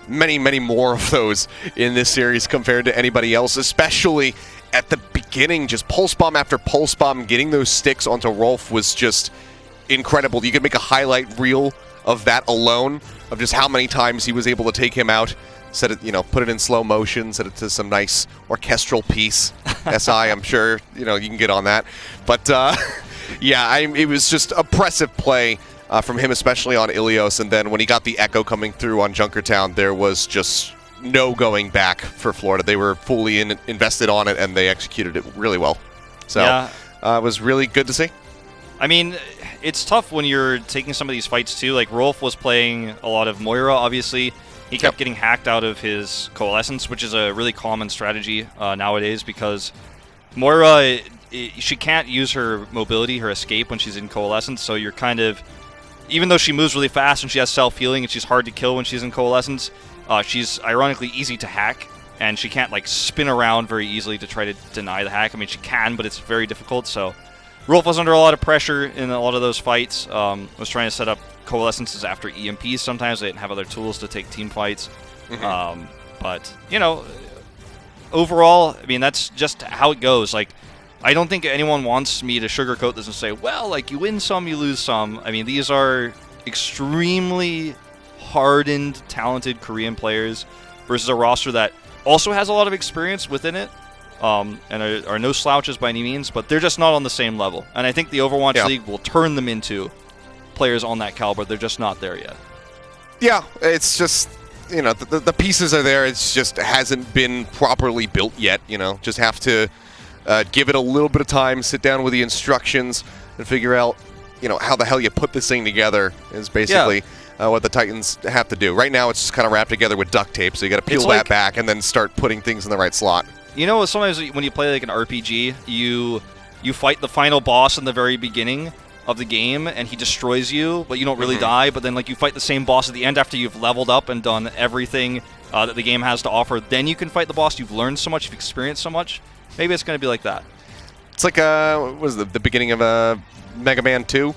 many, many more of those in this series compared to anybody else, especially at the beginning. Just pulse bomb after pulse bomb, getting those sticks onto Rolf was just incredible. You could make a highlight reel of that alone, of just how many times he was able to take him out, set it, put it in slow motion, set it to some nice orchestral piece. SI, I'm sure, you can get on that. But yeah, it was just oppressive play from him, especially on Ilios, and then when he got the Echo coming through on Junkertown, there was just no going back for Florida. They were fully invested on it, and they executed it really well. So yeah. It was really good to see. I mean, it's tough when you're taking some of these fights too. Like Rolf was playing a lot of Moira, obviously. He kept getting hacked out of his Coalescence, which is a really common strategy nowadays because Moira, she can't use her mobility, her escape when she's in Coalescence, so you're kind of... Even though she moves really fast and she has self-healing and she's hard to kill when she's in Coalescence, she's ironically easy to hack, and she can't like spin around very easily to try to deny the hack. I mean, she can, but it's very difficult, so... Rolf was under a lot of pressure in a lot of those fights. Was trying to set up Coalescences after EMPs sometimes. They didn't have other tools to take team fights. But, you know, overall, I mean, that's just how it goes. Like, I don't think anyone wants me to sugarcoat this and say, well, like, you win some, you lose some. I mean, these are extremely hardened, talented Korean players versus a roster that also has a lot of experience within it. And are no slouches by any means, but they're just not on the same level. And I think the Overwatch League will turn them into players on that caliber. They're just not there yet. Yeah, it's just, you know, the pieces are there. It's just hasn't been properly built yet, you know. Just have to give it a little bit of time, sit down with the instructions, and figure out, you know, how the hell you put this thing together is basically what the Titans have to do. Right now, it's just kind of wrapped together with duct tape, so you got to peel that back and then start putting things in the right slot. You know, sometimes when you play like an RPG, you fight the final boss in the very beginning of the game, and he destroys you, but you don't really die. But then, like, you fight the same boss at the end after you've leveled up and done everything that the game has to offer. Then you can fight the boss. You've learned so much, you've experienced so much. Maybe it's going to be like that. It's like what was the beginning of Mega Man 2?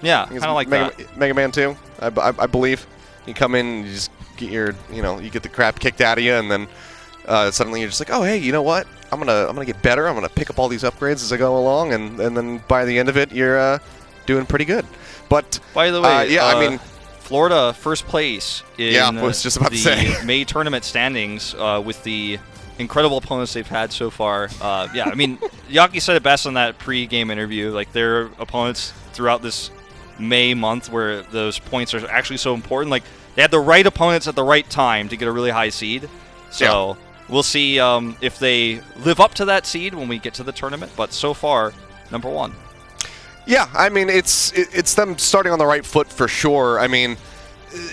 Yeah, kind of like that. Mega Man 2, I believe. You come in, you just get your, you know, you get the crap kicked out of you, and then. Suddenly you're just like, oh hey, you know what? I'm gonna get better. I'm gonna pick up all these upgrades as I go along, and then by the end of it, you're doing pretty good. But by the way, I mean, Florida first place in was just about to say. May tournament standings with the incredible opponents they've had so far. Yeah, I mean, Yaki said it best in that pre-game interview. Like their opponents throughout this May month, where those points are actually so important. Like they had the right opponents at the right time to get a really high seed. So. We'll see if they live up to that seed when we get to the tournament, but so far, number one. Yeah, I mean, it's them starting on the right foot for sure. I mean,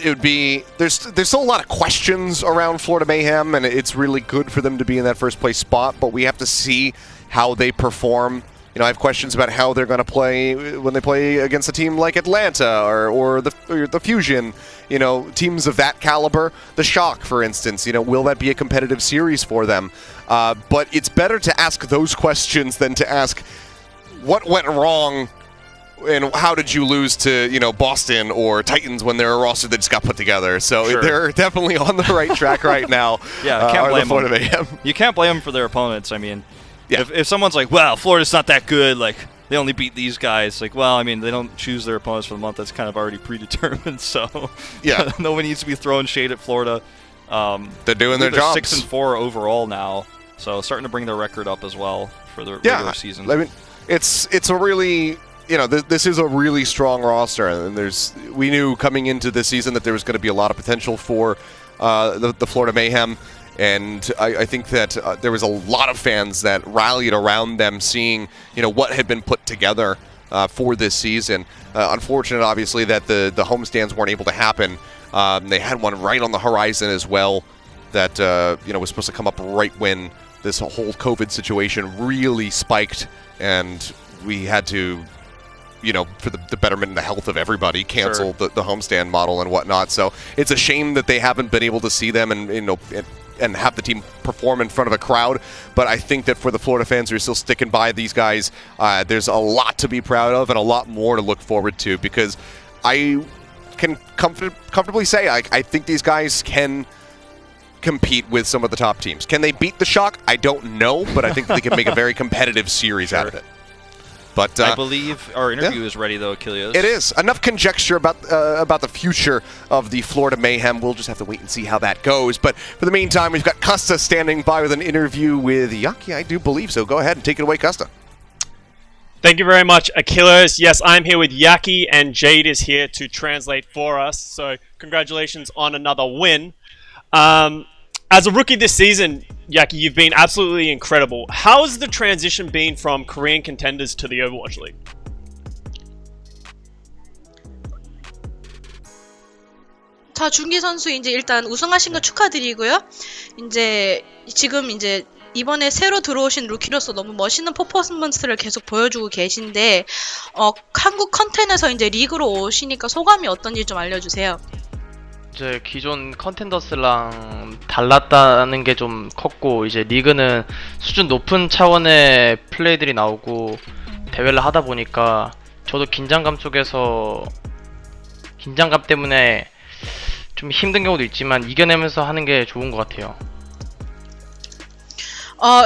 it would be there's still a lot of questions around Florida Mayhem, and it's really good for them to be in that first place spot, but we have to see how they perform. You know, I have questions about how they're going to play when they play against a team like Atlanta or the Fusion, you know, teams of that caliber. The Shock, for instance, you know, will that be a competitive series for them? But it's better to ask those questions than to ask what went wrong and how did you lose to, you know, Boston or Titans when they're a roster that just got put together. So they're definitely on the right track right now. Yeah, can't blame them. You can't blame them for their opponents. I mean... Yeah. If someone's like, well, Florida's not that good, like, they only beat these guys, like, well, I mean, they don't choose their opponents for the month. That's kind of already predetermined, so yeah, no one needs to be throwing shade at Florida. They're doing their jobs. 6-4 overall now, so starting to bring their record up as well for the regular season. I mean, it's a really, you know, this is a really strong roster, and we knew coming into this season that there was going to be a lot of potential for the Florida Mayhem. And I think that there was a lot of fans that rallied around them, seeing, you know, what had been put together for this season. Unfortunate, obviously, that the homestands weren't able to happen. They had one right on the horizon as well that you know, was supposed to come up right when this whole COVID situation really spiked, and we had to, you know, for the betterment and the health of everybody, cancel the homestand model and whatnot. So it's a shame that they haven't been able to see them and, you know, and have the team perform in front of a crowd. But I think that for the Florida fans who are still sticking by these guys, there's a lot to be proud of and a lot more to look forward to, because I can comfortably say I think these guys can compete with some of the top teams. Can they beat the Shock? I don't know, but I think they can make a very competitive series out of it. But I believe our interview is ready, though, Achilles. It is. Enough conjecture about the future of the Florida Mayhem. We'll just have to wait and see how that goes. But for the meantime, we've got Custa standing by with an interview with Yaki. I do believe so. Go ahead and take it away, Custa. Thank you very much, Achilles. Yes, I'm here with Yaki, and Jade is here to translate for us. So congratulations on another win. As a rookie this season, Yaki, you've been absolutely incredible. How has the transition been from Korean contenders to the Overwatch League? 준기 선수 이제 일단 우승하신 거 축하드리고요. 이제 지금 이제 이번에 새로 들어오신 루키로서 너무 멋있는 퍼포먼스를 계속 보여주고 계신데 한국 컨텐에서 이제 리그로 오시니까 소감이 어떤지 좀 알려주세요. 이제 기존 컨텐더스랑 달랐다는 게 좀 컸고 이제 리그는 수준 높은 차원의 플레이들이 나오고 대회를 하다 보니까 저도 긴장감 때문에 좀 힘든 경우도 있지만 이겨내면서 하는 게 좋은 것 같아요.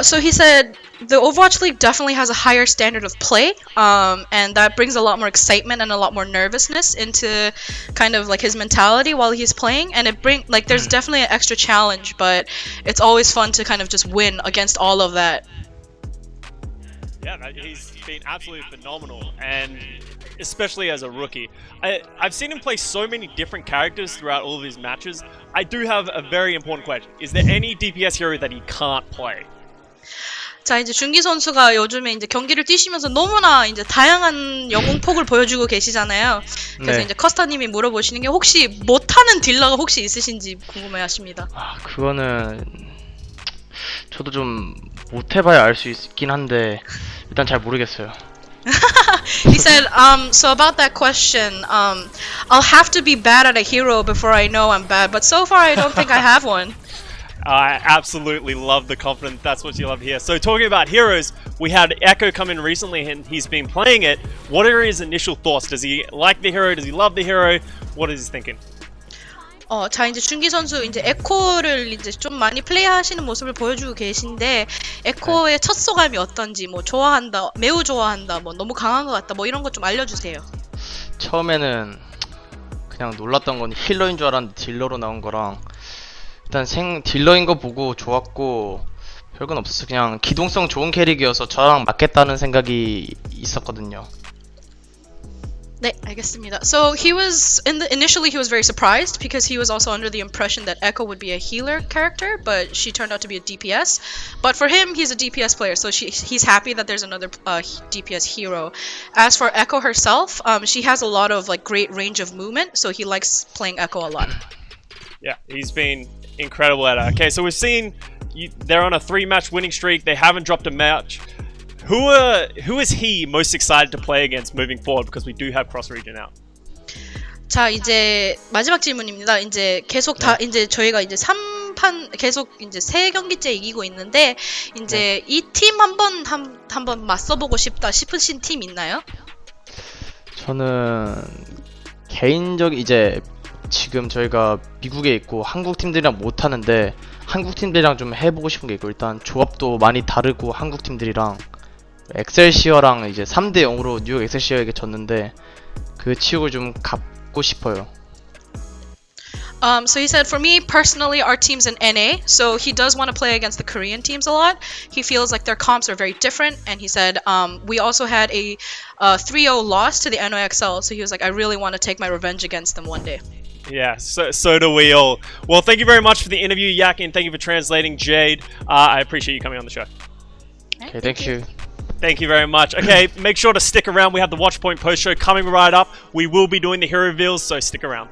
So he said the Overwatch League definitely has a higher standard of play, and that brings a lot more excitement and a lot more nervousness into kind of like his mentality while he's playing, and there's definitely an extra challenge, but it's always fun to kind of just win against all of that. Yeah, he's been absolutely phenomenal, and especially as a rookie. I've seen him play so many different characters throughout all of his matches. I do have a very important question. Is there any DPS hero that he can't play? 자, 이제 준기 선수가 요즘에 이제 경기를 뛰시면서 너무나 이제 다양한 영웅폭을 보여주고 계시잖아요. 그래서 네. 이제 커스터님이 물어보시는 게 혹시 못하는 딜러가 혹시 있으신지 궁금해하십니다. 그거는 저도 좀 못해봐야 알 수 있긴 한데 일단 잘 모르겠어요. He said, so about that question, I'll have to be bad at a hero before I know I'm bad, but so far I don't think I have one. I absolutely love the confidence. That's what you love here. So talking about heroes, we had Echo come in recently and he's been playing it. What are his initial thoughts? Does he like the hero? Does he love the hero? What is he thinking? 자, 이제 준기 선수 이제 에코를 이제 좀 많이 플레이하시는 모습을 보여주고 계신데 에코의 첫 소감이 어떤지 뭐 좋아한다, 매우 좋아한다, 뭐 너무 강한 것 같다, 뭐 이런 것 좀 알려주세요. 처음에는 그냥 놀랐던 건 힐러인 줄 알았는데 딜러로 나온 거랑 일단 딜러인 거 보고 좋았고 별건 없었어. 그냥 기동성 좋은 캐릭이어서 저랑 맞겠다는 생각이 있었거든요. 네, 알겠습니다. So initially he was very surprised because he was also under the impression that Echo would be a healer character, but she turned out to be a DPS. But for him, he's a DPS player, so he's happy that there's another DPS hero. As for Echo herself, she has a lot of like great range of movement, so he likes playing Echo a lot. Yeah, he's been incredible at it. Okay, so we've seen they're on a 3-match winning streak. They haven't dropped a match. Who is he most excited to play against moving forward? Because we do have cross region out. 자, 이제 마지막 질문입니다. 이제 계속 이제 저희가 이제 3판 계속 이제 3경기째 이기고 있는데 이제 이 팀 한번 맞서보고 싶다 싶으신 팀 있나요? 저는 개인적인 이제 지금 저희가 미국에 있고 한국 팀들이랑 못 하는데 한국 팀들이랑 좀 해보고 싶은 게 있고 일단 조합도 많이 다르고 한국 팀들이랑 엑셀시어랑 이제 3대 0으로 뉴욕 엑셀시어에게 졌는데 그 치욕을 좀 갚고 싶어요. So he said, for me personally, our team's in NA, so he does want to play against the Korean teams a lot. He feels like their comps are very different, and he said, we also had a 3-0 loss to the NOXL, so he was like, I really want to take my revenge against them one day. Yeah, so do we all. Well, thank you very much for the interview, Yak, and thank you for translating, Jade. I appreciate you coming on the show. Okay, thank you. Thank you very much. Okay, make sure to stick around. We have the Watchpoint post show coming right up. We will be doing the hero reveals, so stick around.